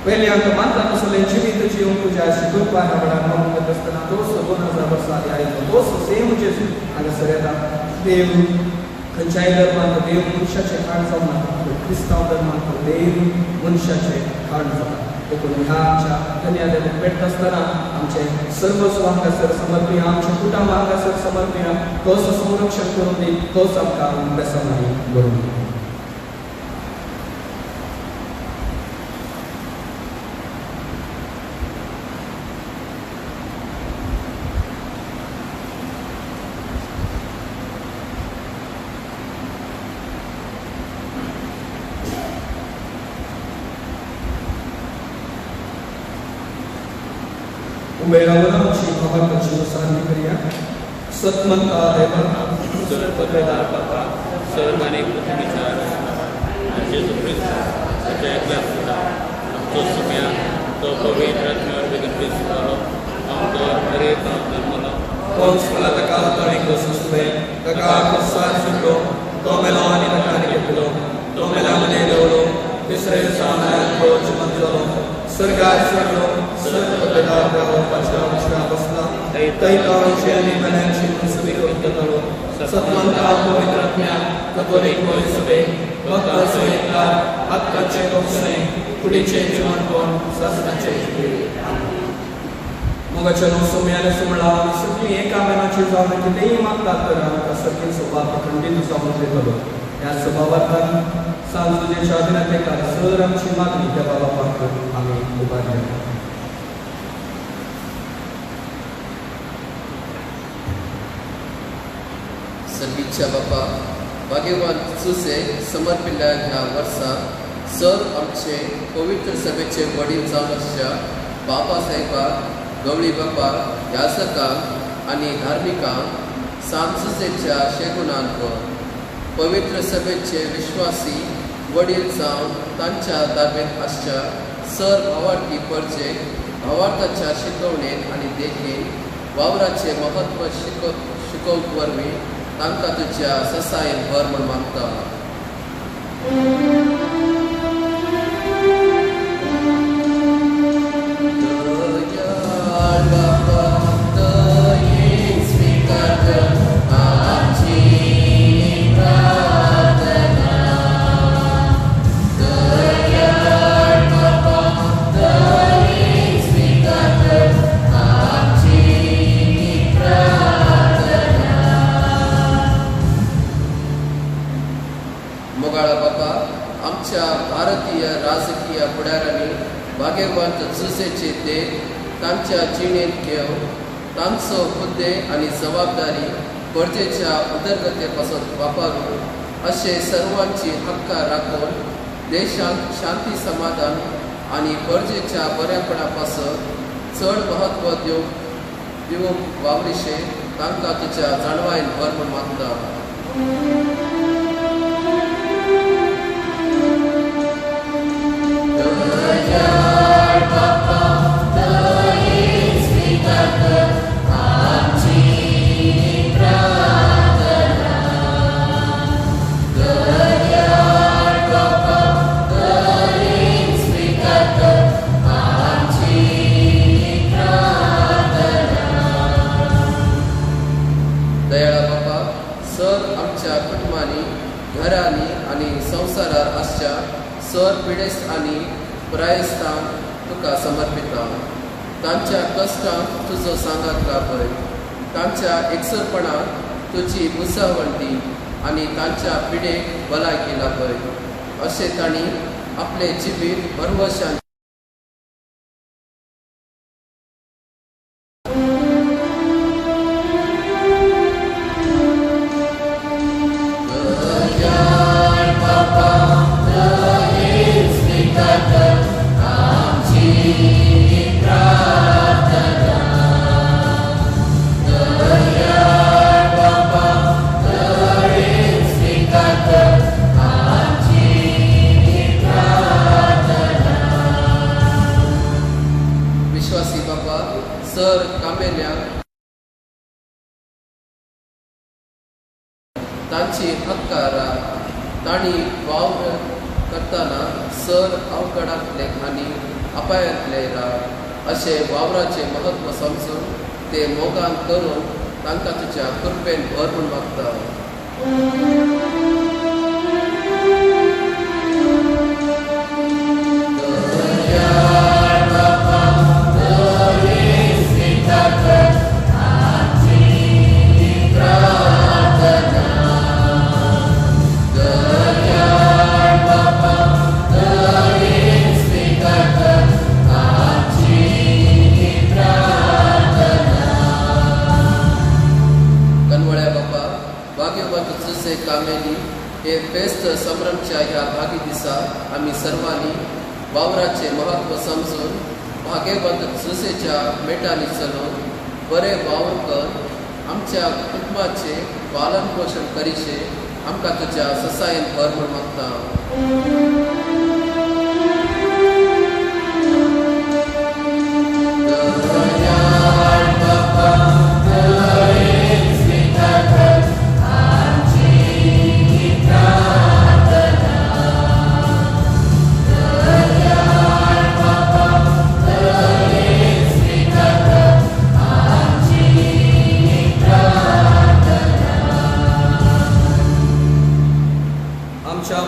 पेल्यांक मानता तसलें जिवीत जिवंक तुज्या शिकूपा वांगडा मागूंक आसतना तोच 2000 वर्सां आयलो तोच सेम जेजू हांगासर येता देव खंयच्याय धर्मांत देव मनशाचें खाण जावना क्रिस्तांव धर्मांत देव मनशाचें खाण जाता देखून ह्या आमच्या धन्यादेवाक भेटता आसतना आमचें सर्वस्व हांगासर समर्पिया आमचें कुटुंब हांगासर समर्पिया तोच संरक्षण करून दी तोच आमकां बेसांवानी करून दी उमेरावरांची भावार्थाची उसारणी करूया सतमंता देवा सर पत्रदार बापा सर आनी विचार जेजू ख्रिस्त ताच्या एकल्या सुद्दां आमचो सुम्या तो पवित्र आत्म्यावर बेगीन दिसतालो आमचो हर एक धर्मलो कोण स्कुला ताका तळेक सुचले ताका कुसार सुटलो तो मेलो आनी ताका घेतलो तो मेला मध्ये देवलो तिसरे दिसा तो जिवंत जालो सर्गार चडलो सर्ग पत्रदार देवाच्या उजव्या बसला थंय गांवचे आनी मेल्यांची मनसुबी करून घेतालो सतमंता पवित्र आत्म्या कथोलीक गोंय सभेक भक्तांचो एककार हक्काचें कवशें फुडेचें जिवनपण सस्ताचें मोगाच्या सोम्यान सुमळा सगळीं एका मनाची जावन कितेंय मागतात तर आमकां सगळीं स्वभाव खंडीत जावन दितलो ह्या स्वभावांतल्यान सांजेच्या दिनातेकार सर आमची मागणी देवा बापाक आमी उबारल्या आमच्या बापा भाग्यवान सुसे समर्पिल्ल्या ह्या वर्सा सर आमचे पवित्र सभेचे वडील जावन आसच्या बाबासाहेबाक गवळी बापाक याजकांक आनी धार्मिकांक सांत सुसेच्या शेगुणांक पवित्र सभेचे विश्वासी वडील जावन तांच्या ताब्यांत आसच्या सर भावार्थी परजेक भावार्थाच्या शिकवणेन आनी देखीन वावराचे महत्व शिकोवंक वरवीं तांकां तुज्या ससायेन भर म्हूण मागता. भारतीय राजकीय फुडाऱ्यांनी भाग्यवंत सुसेचे देख तांच्या जिणेंत घेवन तांचो हुद्दे आनी जबाबदारी परजेच्या उदरगते पासून वापरून अशे सर्वांची हक्कां राखून देशांत शांती समाधान आनी परजेच्या बऱ्यापणा पासून चड महत्व दिवंक वावरिशे तांकां तुज्या जाणवायेन भर म्हूण मागता. घरांनी आनी संवसारार आसच्या सर पिडेस्त आनी प्रायस्तांक तुका समर्पिता. तांच्या कश्टांक तुजो सांगात लाभय, तांच्या एकसरपणाक तुजी बुजावंती आनी तांच्या पिडेक भलायकी लाभय. अशें तांणी आपले जिवीत भरवशान सर कामेल्याक तांची हक्कां राख. तांणी वावर करतना सर अवघडांतले आनी अपायांतले राख. अशे वावराचे महत्व समजून ते मोगान करून तांकां तुज्या कृपेन भर म्हूण मागता. कामेली हे फेस्त संभ्रमच्या ह्या भागी दिसा आम्ही सर्वांनी वावराचे महत्व समजून भाग्यवंत सुसेच्या मेटांनी चलून बरे वावर कर आमच्या कुटुंबाचे पालन पोषण करीशे आमकां तुज्या ससायेन भर म्हूण मागता.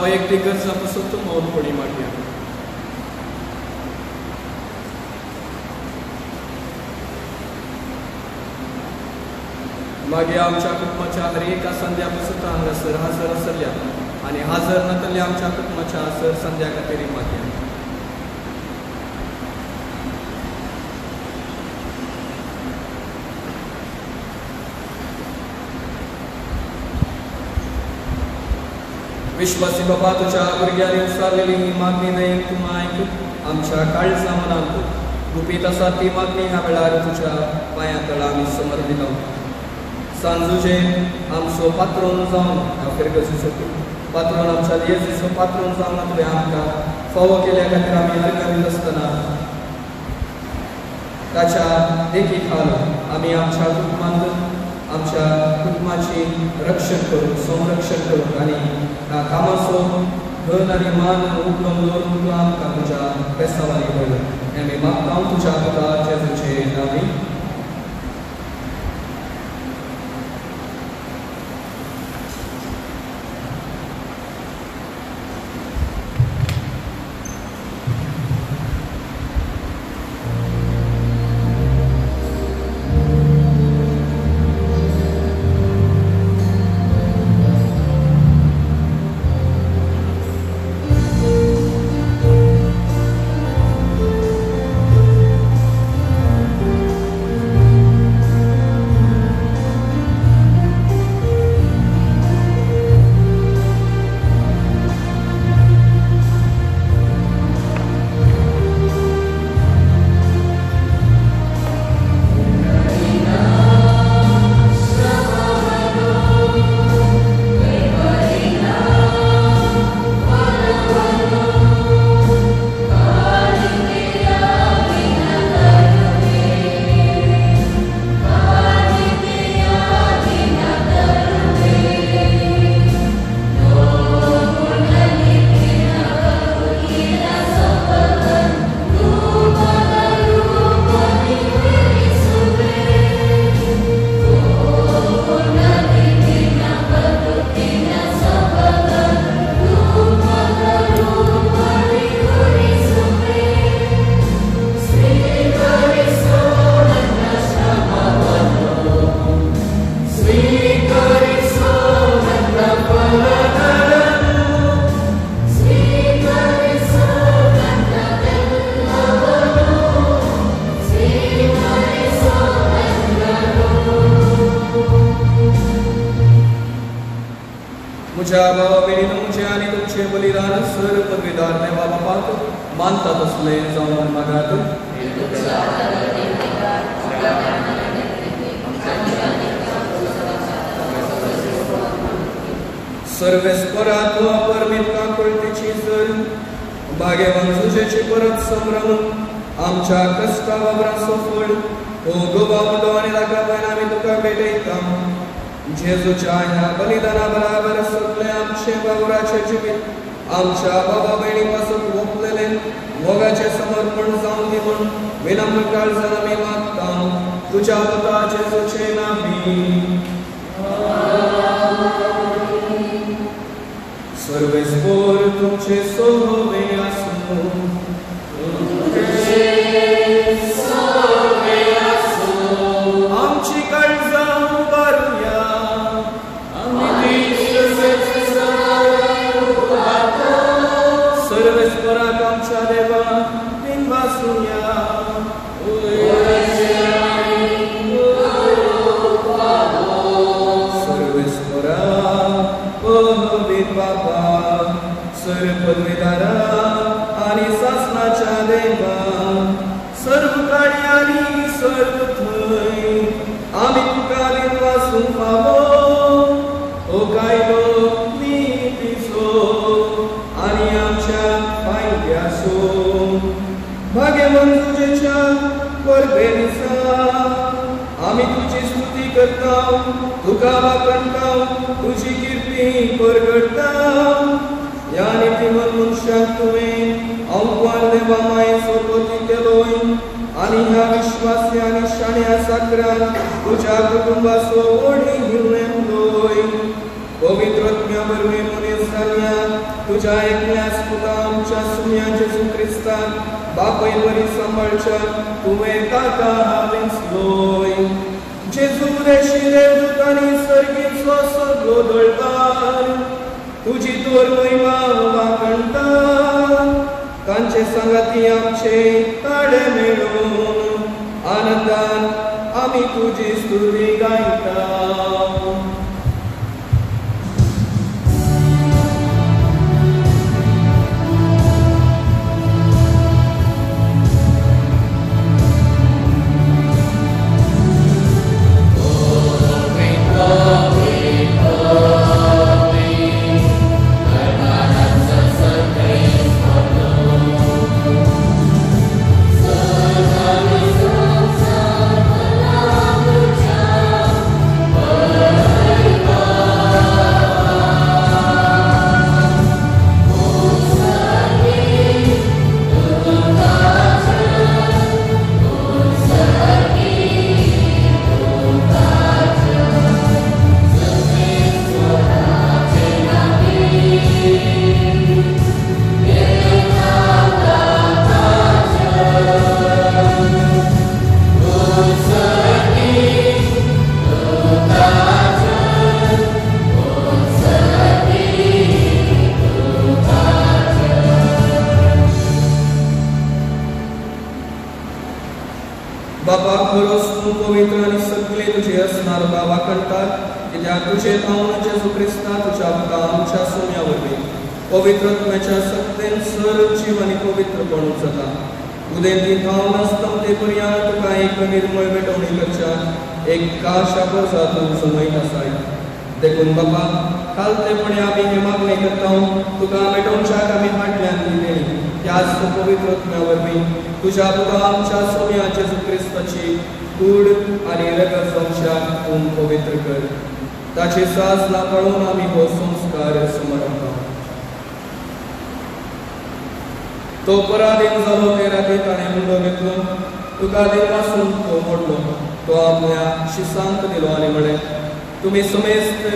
वैयक्तिक गरजापासून तो मौनपणी मागया. मागे आमच्या कुटुंबाच्या हर एका संध्यापासून हांगासर हजर आसल्या आनी हजर नातल्या आमच्या कुटुंबाच्या हजर संध्या खातीर मागया. विश्वासी बाबा तुझ्या भुरग्यांनी उसारलेली ही मागणी दयेन तूं आयक आमच्या काळजा मनांत गुपीत आसा ती मागणी ह्या वेळार तुझ्या पांया तळा आमी समर्पिता सांजुचे आमचो पात्रोन जावन ह्या फिरगतीचो पात्रोन आमच्या येजूचो पात्रोन जावन तुवें आमकां फावो केल्या खातीर आमी हरकरीत आसतना ताच्या देखी खाल आमी आमच्या कुटुंबाची रक्षण करूंक संरक्षण करूंक आनी कामाचो धन आनी मान उपलम दवरून तूं आमकां तुज्या बेसावारी पळय आमी मागता तुज्या पुता जेजूचे नांवान तुमच्या भावा बहिणी तुमचे आणि तुमचे बलिदान सर पदवीदार देवा बापाक मानतात असले जाऊन मागात सर्वेस्परात परमित काकुळतीची जर भाग्यवान सुजेची परत संभ्रम आमच्या कष्टा वावराचो फळ हो गोबावलो आणि लागावयान आमी तुका भेटयता जेजूच्या ह्या बलिदाना बराबर सगळे आमचे वावराचे जिवीत आमच्या बाबा बहिणी पासून ओपलेले मोगाचे समर्पण जावन दी म्हूण विनम्र काळजान आमी मागता तुझ्या पुता जेजूचे नांवी सर्वेस्पोर तुमचे सोवे आसूं आमची काळजा उबारूया सर्वेस्पराक आमच्या देवा बिनवासूया सर्वेस्परा पवित्र बाबा सर पदवीदारा आणि शासनाच्या देवा सर्व काळी आणि सर्व थंय आमी तुका बिनवासूं फावो ओ कायदो नीतीचो आणि आमच्या फायद्याचो भाग्यवान तुजेच्या परबे दिसा आमी तुजी स्तुती करता तुका वाकणता तुजी कीर्ती परगडता या नितीमन मनशाक तुवें आव्हान देवा माये सोबती केलोय आणि ह्या विश्वासी आणि शाण्या साकरान तुझ्या कुटुंबाचो ओढी घेवन येतलोय पवित्रत्म्या बरवे मनीस जाल्ल्या तुझ्या एकल्याच पुता आमच्या सुम्या जेजू क्रिस्तान बापय बरी सांबाळच्या तुवें ताका हावेंसलोय जेजू देशी देवदूत आनी सर्गीचो सगळो दळकार तुजी तोर महिमा वाकणटा तांचे संगाती आमचे ताळे मेळून आनंदान आमी तुजी स्तुती गायता बापाक भरोस तूं पवित्र आनी सगळे तुजे असणार बाबा करतात कित्याक तुजे पावन जेजू क्रिस्ता तुज्या पुता आमच्या सोम्या वरवीं पवित्रत्वाच्या सत्तेन सर्व जीव आनी पवित्रपण जाता उदेंती थांव नासता ते पर्यंत तुका एक निर्मळ भेटवणी करच्या एक काशापर जातून समयत आसाय देखून बापा खालतेपणे आमी हे मागणे करता तुका भेटोवच्याक आमी फाटल्यान दिलेली त्याच पवित्रत्व्या वरवीं तुज्या पुता आमच्या सोम्या जेजू क्रिस्ताची कूड आनी रगत संशाक तूं पवित्र कर ताची सासना पळोवन आमी हो संस्कार समर्पता तो पराधीन जालो ते राती ताणें मुंडो घेतलो तुका देवासून तो मोडलो तो आपल्या शिसांक दिलो आनी म्हळें तुमी समेस्त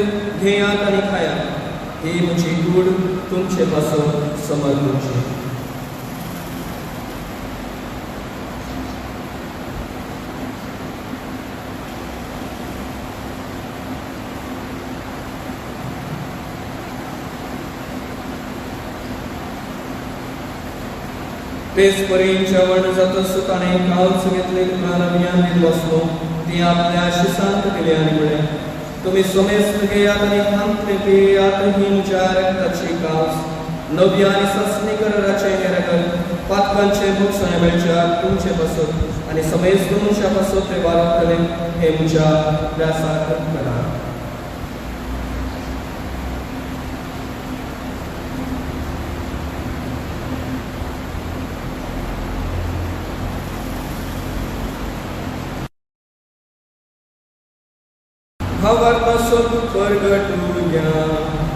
घेयात आनी खायात ही म्हजी कूड तुमचे पासून समर्पूची तेच परीन जेवण जातस ताणें कावच घेतले तुका नव्यान दीत बसलो ती आपल्या शिसांक दिली आनी म्हळें तुमी समेस्त घेयात आनी खांतले पियेयात ही म्हज्या रगताची कावच नवी आनी सस्नी कराराचें हें रगत पातकांचे भुकसाणे मेळच्याक तुमचे पासत आनी समेस्त मनशा पासत ते वारतले हे म्हज्या व्यासाक करा भावार्थ परगटून घ्या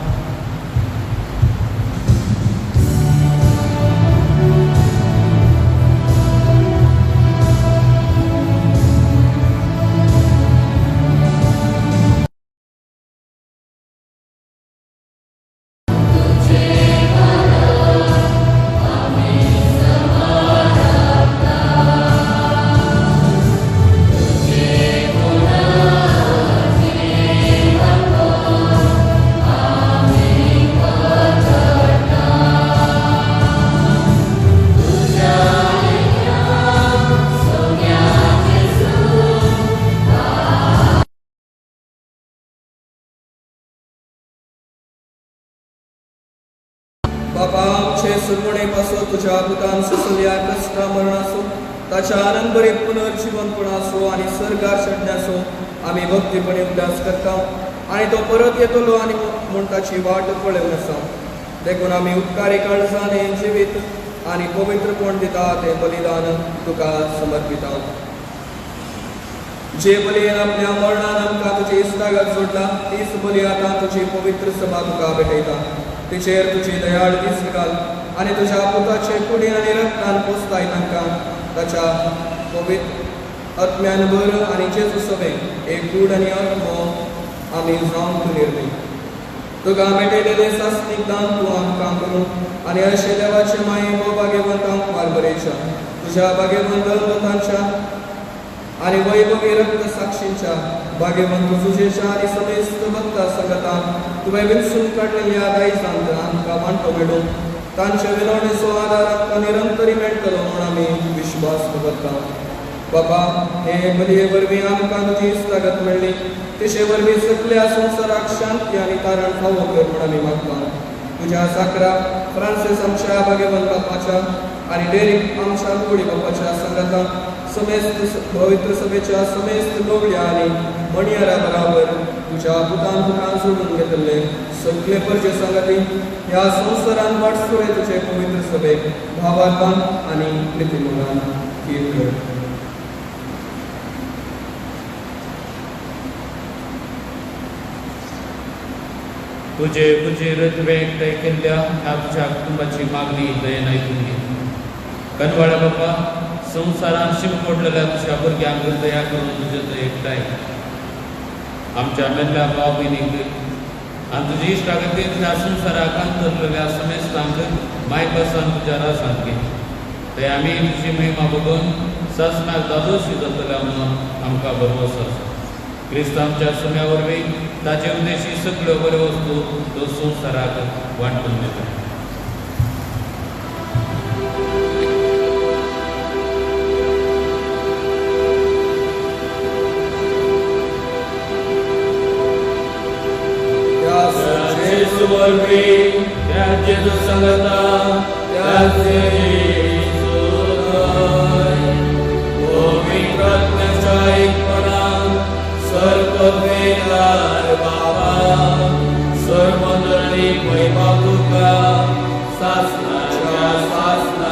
बापा आमचे सुरवणे पासो तुझ्या पुतान ससल्या कष्टा मरणासो ताच्या आनंद बरे पुनर्जीवनपणासो आनी सरकार चडण्यासो आमी भक्तीपणे उदास करता आनी तो परत येतलो आनी म्हूण ताची वाट पळोवन आसा देखून आमी उपकारी काळजाने जिवीत आनी पवित्रपण दिता ते बलिदान तुका समर्पिता जे बलियेन आपल्या मरणान आमकां तुजी इश्टागत जोडला तीच बली आतां तुजी पवित्र सभा तुका भेटयता तिचेर तुजी दयाळ दीस घाल आनी तुज्या पुताचे कुडी आनी रक्तान पोसताय तांकां ताच्या पवित्र आत्म्यान भर आनी जेजू सभेक एक कूड आनी आत्मो आमी जावंक निर्णय तुका मेटयलेले सासनीक दान तूं आमकां करूं आनी अशे देवाचे माये भाग्यवंतांक वारबरेच्या तुज्या भाग्यवंत दलवतांच्या आनी वैभवी रक्त साक्षींच्या भाग्यवंत सुजेच्या आनी समेस्त भक्ता संगतान तुवें विंचून काडलेल्या दायजांत आमकां वांटो मेळून तांचे विनवणेचो आदार आमकां निरंतरी मेळटलो म्हूण आमी विश्वास दवरता बाबा हे बलये वरवीं आमकां तुजी इश्टागत मेळ्ळी तेचे वरवीं सगळ्या संवसाराक शांती आनी तारण फावो कर म्हूण आमी मागता तुज्या साकरा फ्रांसीस आमच्या भाग्यवंत बापाच्या आनी डेरिक आमच्या कुडी बापाच्या संगतान समेस्त पवित्र सभेच्या समेस्त गवळ्या आनी मणियारा बराबर तुज्या पुतान तुका सोडून घेतले सगळे परचे संगती ह्या संवसारान वाटसुरे तुजे पवित्र सभेक भावार्थान आनी प्रितीमोगान कीर कर तुझे रथवे एकठांय केल्ल्या ह्या तुझ्या कुटुंबाची मागणी दयेन आयकून घे कनवाळ्या बापा संवसारान शिंपडलेल्या तुझ्या भुरग्यांक दया करून तुजे एकठांय आमच्या मेल्ल्या भाव भयणीक आनी तुजी इश्टागतीन ह्या संवसाराक अंतरलेल्या समेस्तांक मायपासान तुज्या रासांत घे ते आमी तुजी महिमा बघून ससनाक दादोशी जातल्या म्हणून आमकां भरवोस आसा क्रिस्त आमच्या सुम्या वरवीं ताचे उद्देशी सगळ्यो बऱ्यो वस्तू तो संवसाराक वांटून दिता सांगता त्याचे पवित्रत्वाच्या एकपणान सर्ववेदार बाबा सर्वमंडळी महिमा तुका सासनाच्या सासना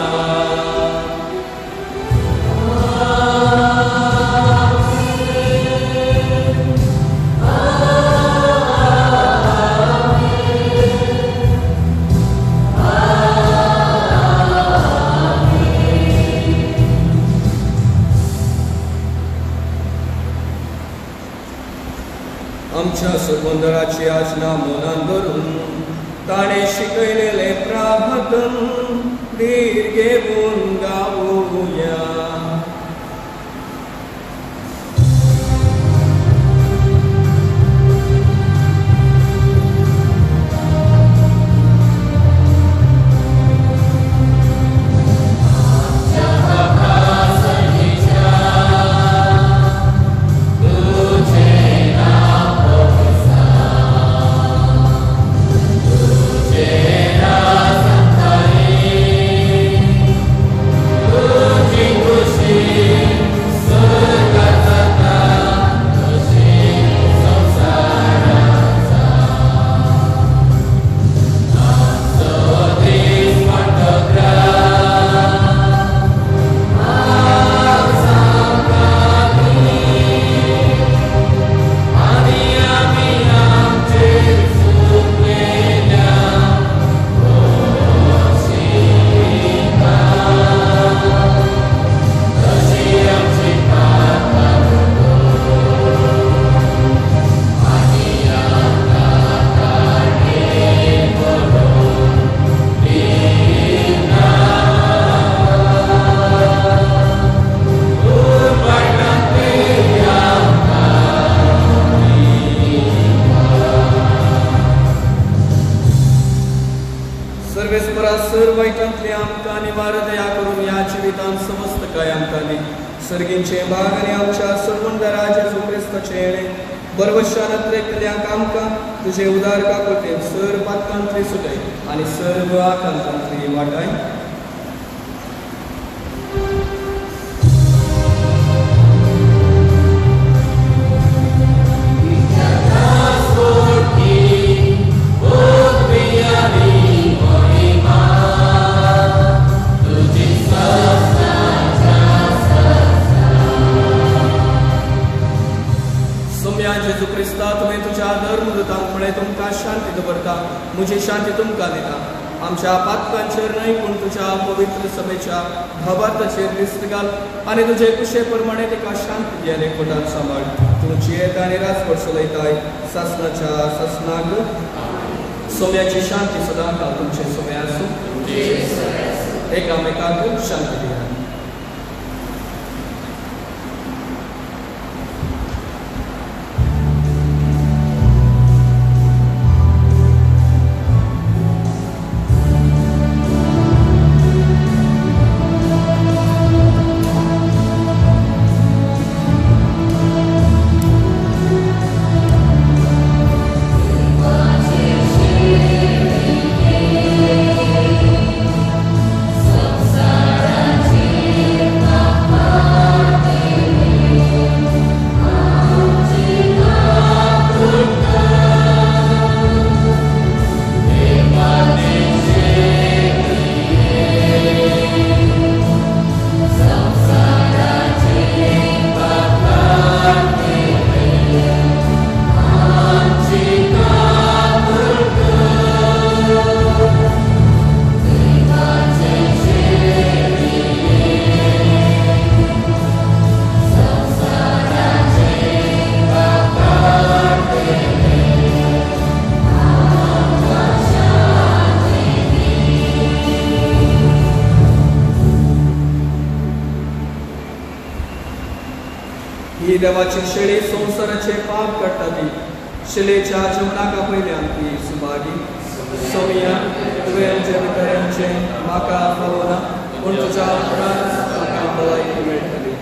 आमच्या सुंदराची आचना मनान धरून ताणे शिकयलेले प्राभतन धीर घेऊन गावूया. सर्गींचे भाग आणि आमच्या सर्वंदराज येशू ख्रिस्ताचे येणे बरवशानत्रेकल्या कामका तुझे उदार काकोटे सर पातकांतरी सुटे आणि सर्व आकांतांतरी वाटाय. जेजू क्रिस्ता तुम्ही तुझ्या धर्मदूतांमुळे तुमका शांती दवरता मुझी शांती तुमका दिता. आमच्या पातकांचेर न्हय पूण तुझ्या पवित्र सभेच्या भावार्थाचेर दिश्ट घाल आणि तुझे कुशे प्रमाणे तिका शांती दियाने कोटात सांबाळ. तुमची येत आणि राजवट चलयताय सासनाच्या सासनाक सोम्याची शांती सदा काळ तुमचे सोमे आसूं. एकामेकाक शांती दिया. ही देवाची शेळी संसाराचे पाप काडटा ती शिलेच्या जेवणाका पयल्यान ती सुभागी. सोमिया तुवें आमचे भितऱ्यांचे म्हाका पावना पूण तुज्या उपरांत म्हाका भलायकी मेळटली.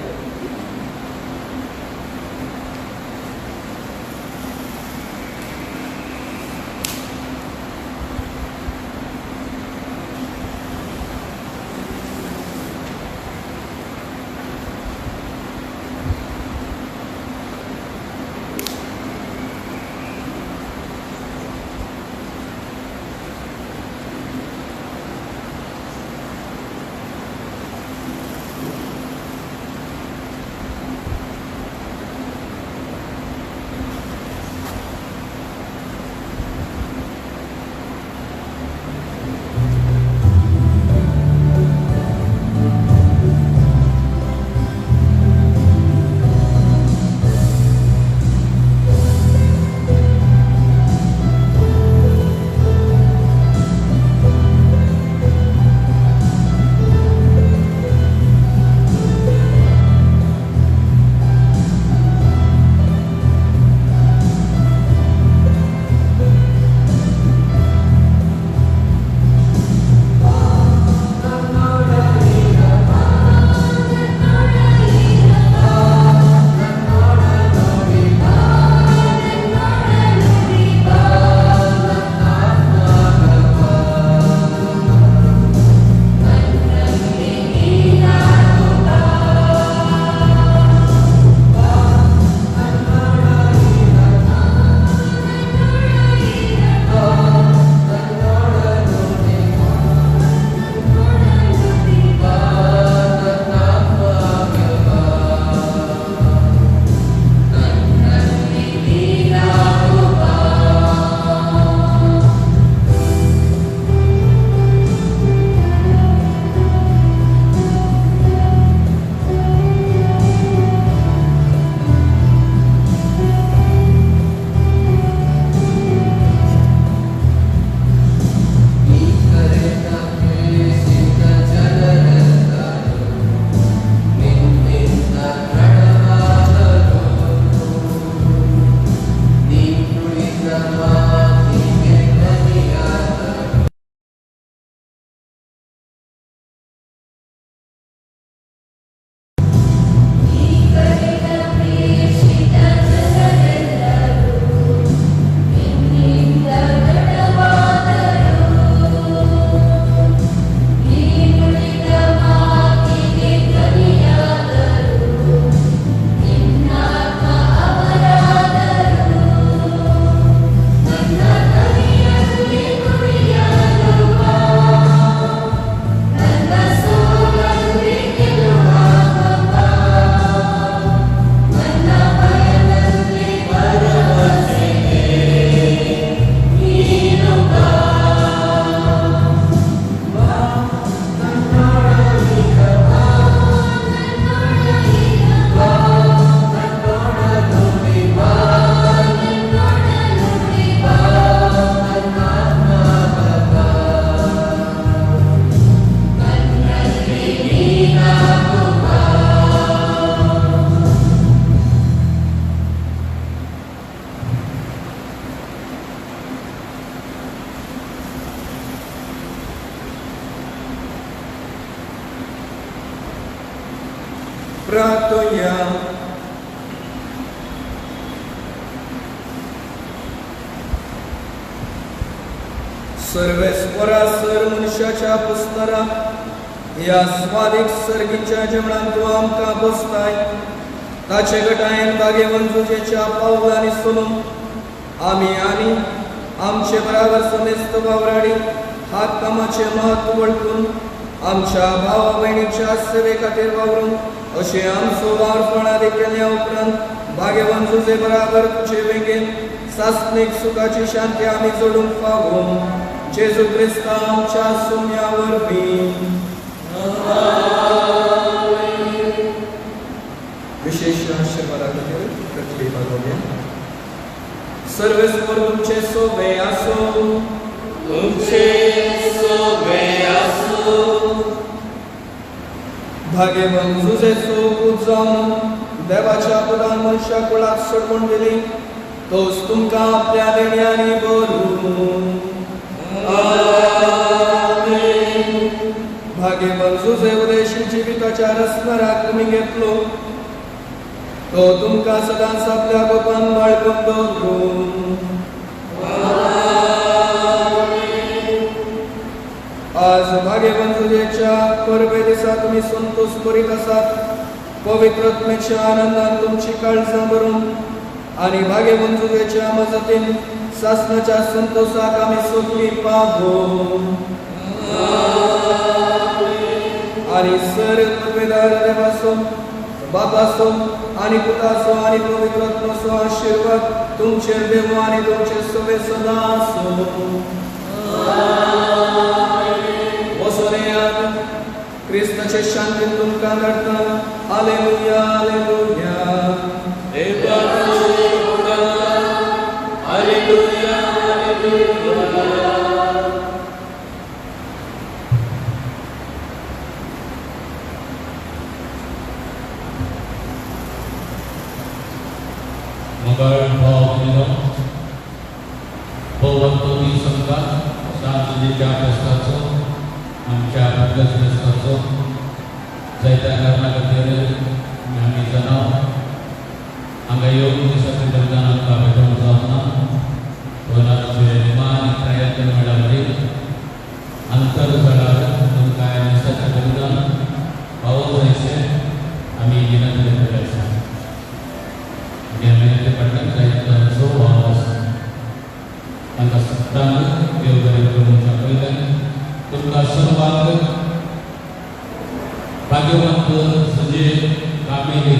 प्रार्थया. सर्वेस्परा सर मनशाच्या पुस्तरा ह्या स्वादिक सर्गीच्या जेवणात तूं आमकां बसताय ताचे गटायन बागे वंजुजेच्या पावलांनी चलून आमी आनी आमचे बराबर समेस्त वावराडी हात कामाचे महत्व वळखून आमच्या भावा भयणीच्या सेवे खातीर वावरून अशें आमचो वारपणादी केल्या उपरांत बागे वंजुजे बराबर तुजे वेगेन सासणीक सुखाची शांती आमी जोडूंक पावूं जेजू क्रिस्ता आमच्या सुन्या वरवीं. विशेष आशीर्वादा खातीर पृथ्वी मागोवया. सर्वेस्वर तुमचे सोबे आसूं. तुमचे सोबे आसूं. भागे वंजुजेचो पूत जावन देवाच्या पदान मनशा कुळाक सोडून दिली तोच तुमकां आपल्या देण्यांनी भरून. भागे वंजुजे उदेशी जिविताच्या रस्मराक तुमी घेतलो तो तुमकां सदांच आपल्या गोपान बाळगून दवरून. आज भागे वंजुजेच्या परबे दिसा तुमी संतोष करीत आसात. पवित्र आत्मेच्या आनंदान तुमची काळजां भरून आनी भागे वंजुजेच्या मजतीन सासणाच्या संतोषाक आमी सगळी पावूं. आनी सर पदवेदार देवाचो बापाचो आनी पुताचो आनी पवित्र आत्म्याचो आशीर्वाद तुमचेर देवो आनी तुमचे सगळे सदां आसूं. वचून येयात. क्रिस्ताचे शांतीन तुमकां धाडटा. Hallelujah hallelujah. Hallelujah hallelujah. मंगळ भाव दिलो भगवंतोनी संघात शांततेच्या फेस्ताचो आमच्या भगत फेस्ताचो जायत्या कारणा खातीर आमी जाणाव हांगा येवन दिसा खातीर आमकां भेटोवंक जावना. पण आमचे मान प्रयत्न मेळ्ळे अंतर झाडार तुमकां दिसाच्या गरजान पावोवंक जायचें आमी विनंती केली आसा. विनंती पडटात जायतो भाव आसा तांकां सदांच देव बरें करूंक पयल्यान तुमकां सर्वांक भाग्यवंत सुजे कामेली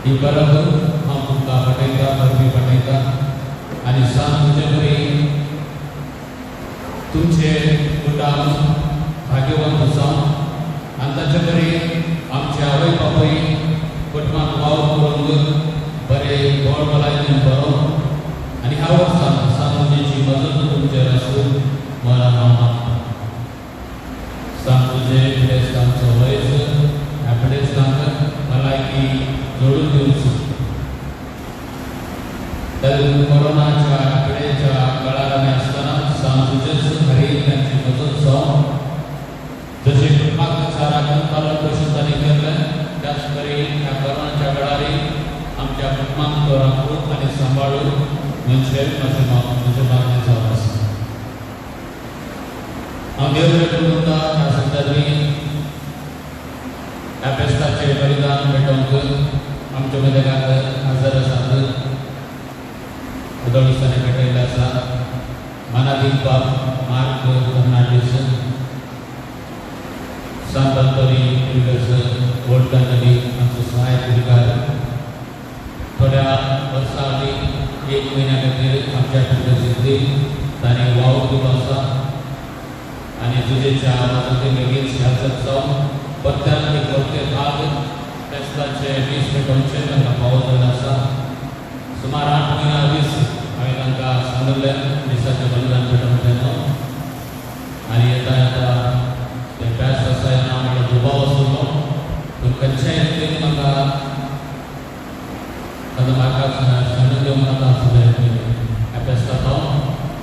ही बरोबर हांव तुमकां पाठयता परबी पाठयता आनी सांग तुजे बरी तुमचे कुटुंब भाग्यवंत जावन आनी ताचे बरी आमचे आवय बापूय कुटुंबाक वाव करूंक बरें गोड भलायकेन बरो आनी हांव सांगुजेची मजत तुमचेर आसूं म्हणून हांव मागतां. सांगुजे क्रिस्तांचो वयस एपडेस्तांक भलायकी जोडून दिवची. तर कोरोनाच्या पिडेच्या काळार आमी आसतना सांगुजेच खरी तांची मजत जावन जशें कुटुंबाक शारांत पालन पोशण तांणी केल्लें त्याच परी ह्या कोरोनाच्या काळारी आमच्या कुटुंबाक तो राखून आनी सांबाळून म्हणजे म्हजें मागणें जावन आसा. हांव देव बरें करूं ह्या संदर्भी ह्या फेस्ताचें बलिदान भेटोवंक आमच्या मदेगाक हजर आसात. उदोळीसांनी भेटयल्ले आसा मानादीक बाब मार्क फर्नांडीस, सांत अंतोनी पिल्गर्स वोल्टनली आमचो सहाय्यक अधिकार. थोड्या वर्सां आदी 1 म्हयन्या खातीर आमच्या पिल्गर्सींतली तांणी वाव दिलो आसा आनी तुजेच्या मजती बेगीन शासक जावन परत्यान एक मोठे भाग फेस्ताचे दीस भेटोवचे तांकां फावो जाल्लो आसा. सुमार 8 म्हयन्या दीस हांवें तांकां सांगलें दिसाचें बलिदान भेटोवंक जाय आनी येता येता तें फेस्त आसा येना म्हणल्यार दुबाव आसलो पूण खंयच्याय रितीन म्हाका ताका म्हाका संड दिवंक नाका आसलें ह्या फेस्ताक हांव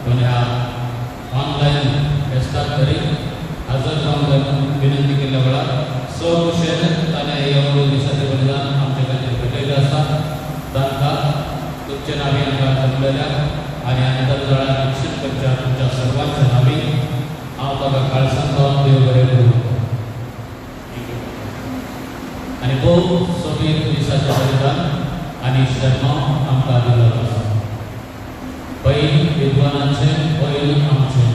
पूण ह्या ऑनलायन फेस्ताक तरी हजर जावंक जाय विनंती केल्ल्या वेळार स कुशेन ताणें एवढं दिवसाचे बलिदान आमच्या खातीर भेटयलें आसा तांकां तुमच्या नांवी आमकां जमलेल्या आनी अंतर्जाळात रक्षण करच्या तुमच्या सर्वांच्या नांवी हांव ताका काळसांत पावन देव बरें करूं. आनी भोव सोबीत दिसाचें बलिदान आनी शर्म आमकां दिलो आसा. पैल विद्वानांचें पैल आमचें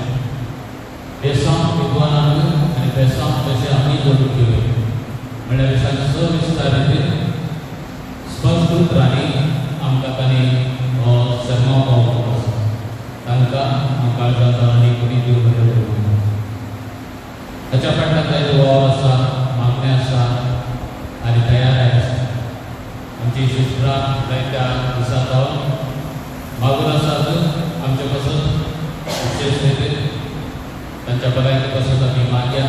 बेसांव विद्वानांक आनी बेसांव तशें आमी जोडून घेवया. म्हणल्यार सविस्तार रितीन स्पश्ट उतरांनी आमकां तांणी हो शर्म पावलो आसा. तांकां हांव काळजांत आनी कोणी देव बरें करूं. ताच्या फाटल्यान ताचो वावर आसा, मागणें आसा आनी तयारी आसा. आमची इश्टित्रां जायत्या दिसा जावन मागून आसात आमचे पासून विशेष रितीन तांच्या भलायकी पासून आमी मागया.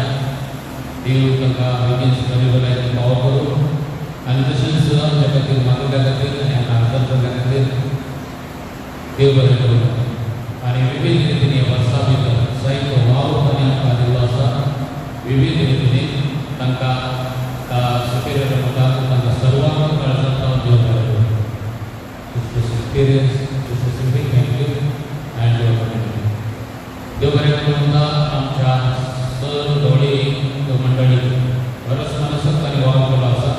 देव तांकां बेगीन बरी भलायकी फावो करूं आनी तशेंच आमच्या खातीर मागिल्ल्या खातीर आनी हांगा आदर केल्ल्या खातीर देव बरें करूं. आनी विविध रितींनी वर्सां भितर जायतो वावर तांणी आमकां दिल्लो आसा. विविध रितींनी तांकां सुपेरियर मुखार तांकां सर्वांक काळजांत पावन देव बरें करूं. सुपेरियर्स थँक यू एंड देव बरें करूं. आमच्या सर धोळी मंडळी बरोच मनसक तांणी वावर केलो आसा.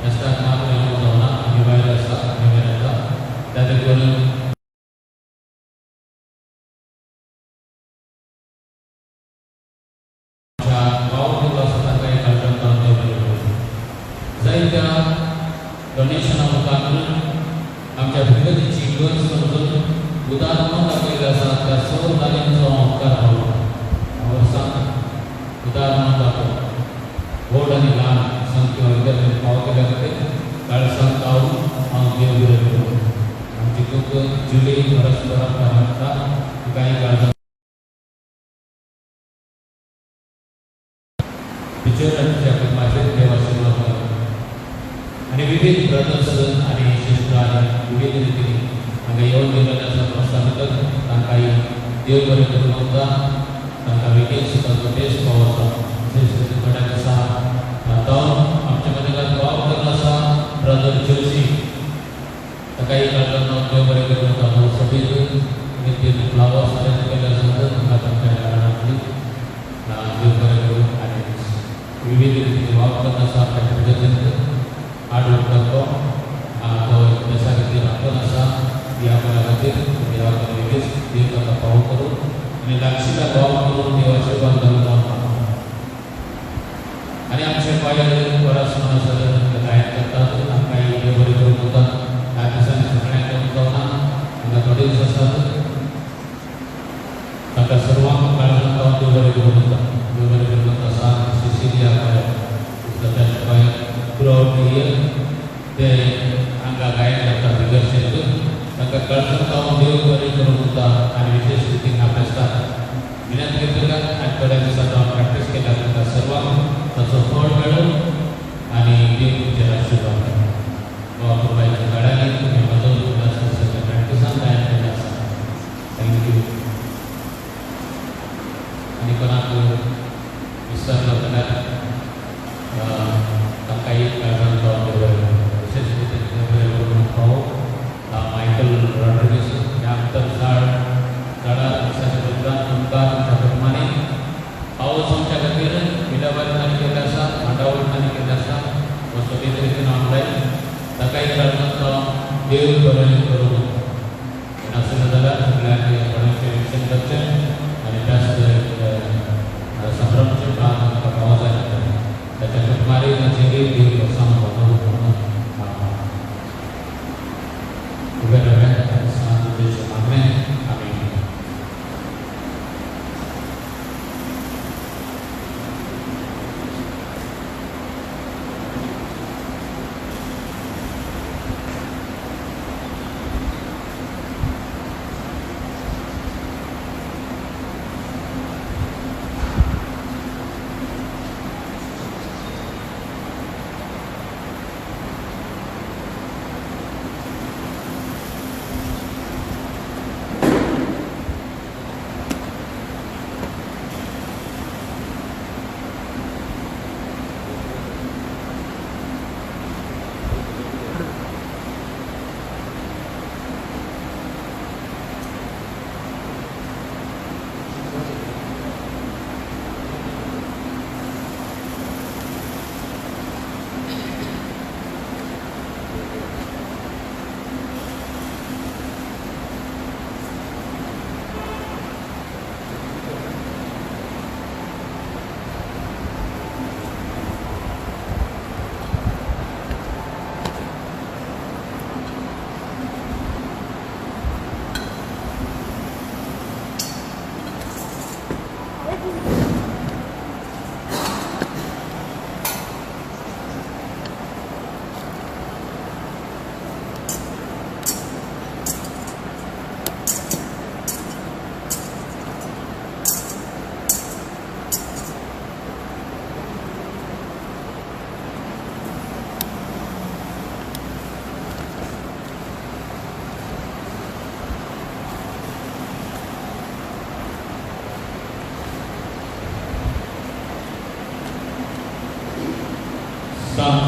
फेस्ताक मात्र येवंक जावना आमी भायर आसा आमी भायर येता त्या देखून वावर केलो आसा तांकां काळजांत पावन देव बरें करूं. जायत्या डोनेशना मुखार आमच्या भितरची गरज समजून उदार न दाखयल्लें आसा त्या सगळ्या जाग्यांचो हांव उपकार हांव वर्सांक उदार न दाखोवन व्हड आनी ल्हान संख्यो विद्यार्थ्यांनी फावो केल्या खातीर काळसांत हांव देव बरें करूं. आमची खूब जुली परस्परां मागता कांय काळजांत टिचरांच्या कुटुंबाचेर देव आशिर्वाद करूं. आनी विविध ब्रदर्स आनी सिस्टर विविध रितींनी हांगा येवन गेल्ले आसा वर्सां भितर तांकांय देव बरें करूं वता. तांकां बेगीन सुद्दां टेस्ट पावो आसा. विशेष करून थोड्या दिसा जावन आमच्या मदीं वावर केल्लो आसा ब्रदर जोशी ताकाय काळजांत देव बरें करूं वता. हांव सोबीत रितीन फ्लावर्स अरेंज केल्ले आसात तांकां तांच्या कारणांतली देव बरें करूं. आनी विविध रितीन वावर केल्लो आसा आपल्या भुरग्यांक हाड उरता तो देशा खातीर राखून आसा. ह्या बऱ्या खातीर देवा बेगीच देव ताका फावो करूं आनी लागशिल्ल्या वावर करून देव आशिर्वाद घालूं. आनी आमचे गोंयांत बऱ्याच मनसर गायन करतात तांकांय देव बरें करूं वता. ह्या दिसांनी सगळ्यांक येवंक जावना हांगा थोडे दीस आसात तांकां सर्वांक काळजांत पावन देव बरें करूं वता. देव बरें करूं वता. सांत Sicilia Goa throughout the year ते हांगा गायन करतात बिगरशेक तांकां काळजांत पावन देव बरें करूं वता. आनी विशेष रितीन ह्या फेस्ताक विनंती करता आनी थोड्या दिसा जावन प्रॅक्टीस केल्या तांकां सर्वांक ताचो फळ मेळूं आनी देव तुमचेर आशिर्वाद करूं. वा कृपायेच्या गाड्यांनी तुमी वाजोवन सगळ्या प्रॅक्टिसान गायन केलें आसा. थँक्यू. आनी कोणाक विसरलो जाल्यार तांकांय काळजांत पावन देव बरें करूं. विशेष रितीन देव बरें करूं फावो मायकल रॉड्रिगीस ह्या झाडां दिसाचें बलिदान तुमकां तुमच्या कुटुंबांनी पावस आमच्या खातीर विडाबारी तांणी केल्लें आसा. मांडावळ तांणी केल्लें आसा. हो सोबीत रितीन ऑनलायन ताकाय काळजांत पावन देव बरें करूं. नाशिल्लें जाल्यार सगळ्यांक कोणाचें विशेष करचें आनी त्याच संभ्रमचें प्राण आमकां पावो जाय त्याच्या कुटुंबारी ताचेर देव वर्सां वदूं उबे रावया. सांत देश मागणें आमी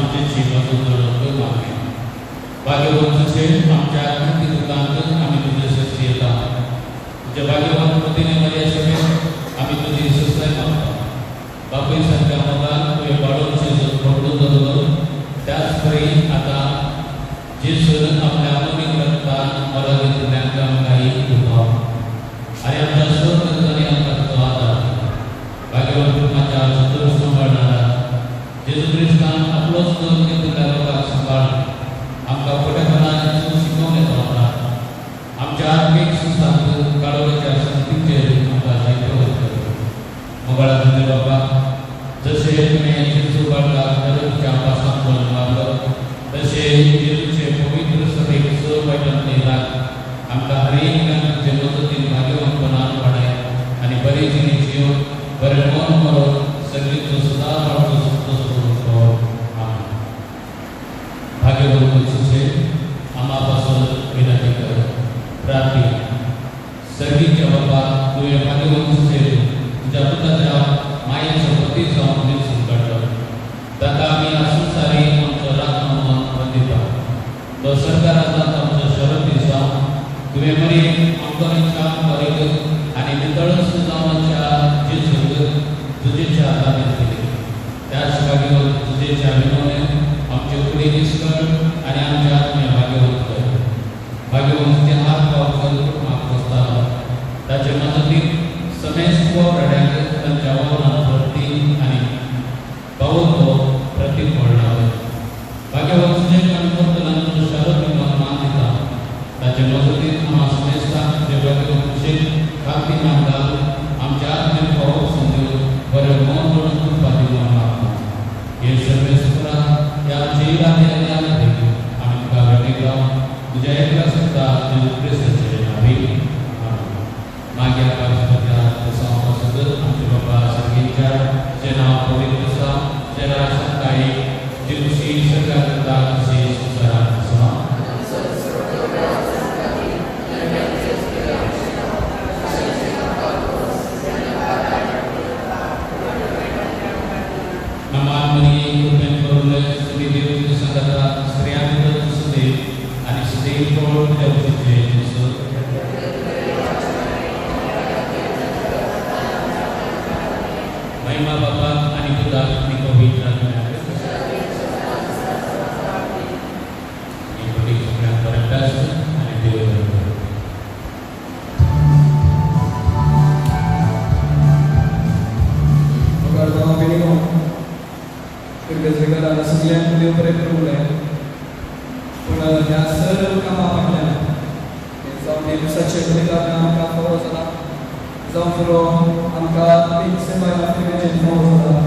आमचेची मजूर मागणे भाग्यवान तुझे आमच्या अगदी दुकानात आम्ही तुझे सस्ती येता तुझ्या भाग्यवान प्रतिने मध्ये समेत आम्ही तुझी सुस्ताय मागतो बापी सारख्या मगा तुझे बाळूचे पकडून धरून त्याच परी आता जे सण आपल्या आत्मिक रक्तात मला घेतल्याचा काही दुभाव आणि आमच्या स्वर्गस्थानी आमचा तो आधार भाग्यवान तुमच्या चतुर सांभाळणारा जेजू ख्रिस्तान आपलोच दोन घेतलेल्या लोकांक सांभाळ आमकां खोटेपणान शिकवणे पावता आमच्या आत्मीक सुसांत काळोखाच्या संगतीचेर आमकां जायते वचत मोगळा तुझे बाबा जसे तुवें जेजू बाळगाक दरेकच्या पासांत बोलून मारलो तसे जेजूचे पवित्र सभेक स वायटांत नेलात आमकां हर एक तुजे मजतीन भाग्यवानपणान वाडय आनी बरे जिणेच्यो बरें मन करून सगळींचो सदां वाडतो सुखदो स्वरूप भाग्यवान तुझे आम्हा पासून विनंती कर प्रार्थी सर्गीच्या बाबा तुवें भाग्यवान तुझे तुझ्या पुताच्या मायेचो पती जावन दिवसून काडलो ताका आमी संवसारी आमचो राखण मन वंदिता तो सरकारांत आमचो शरती जावन तुवें बरी आमकां बरेक आनी नितळस जावनाच्या जेजूक तुजेच्या हातांत दिली त्याच भाग्यवान तुजेच्या विनवणेन आमचे फुडें निश्कळ आनी आमच्या आत्म्या भाग्यवान कर भाग्यवान तुजे हात पाव करून म्हाका पोसतालो ताचे मजतीन समेस्त रड्याक तांच्या वावरांत भरती आनी पावून तो प्रतीक व्हडला भाग्यवान तुजे आमी करतल्यान तुजो शारद मान दिता ताचे मजतीन आम्हा समेस्तांक तुजे भाग्यवान तुजे खातीर आमकां आमच्या आत्मेक पावोवप संदिवं बरें मन म्हणून कृपा दिवंक मागता हे सर्वेस्परा ह्या आमचे इरादे आनी आमी तुका भेटी गावन तुज्या एकल्या सुद्दां जेजू ख्रिस्ताचे नांवी मागीर आमचे बाबा सर्गीच्या जे नांव पवित्र आसा जे राजकाळी जी खुशी सरकार करता तशी संवसारांत आसा नमान मरिये कृपेन करून सगळी देवची संगता स्त्रियांत सुदे आणि सदैव प्रौढ देवतेचे जेजू महिमा बाबा आणि पुताक आणि पवित्र आत्म्याक ही बरी सगळ्यांक बरें आसूं आनी देव बरें जगाला सगळ्यांना देव बरें करूंक जाय पूण ह्या सर्व कामां फाटल्यान जावं दिवसाचे फलितान आमकां फावो जाला जावं पुरो आमकां एक सेवा ह्या फिरगेचेर फावो जाला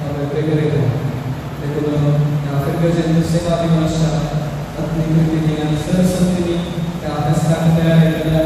हांवें प्रेगरयता देखून ह्या फिरगेचेर सेवा दिवन आसता आत्मीक रितींनी आनी सरसंतीनी ह्या फेस्ताक तयारी केल्या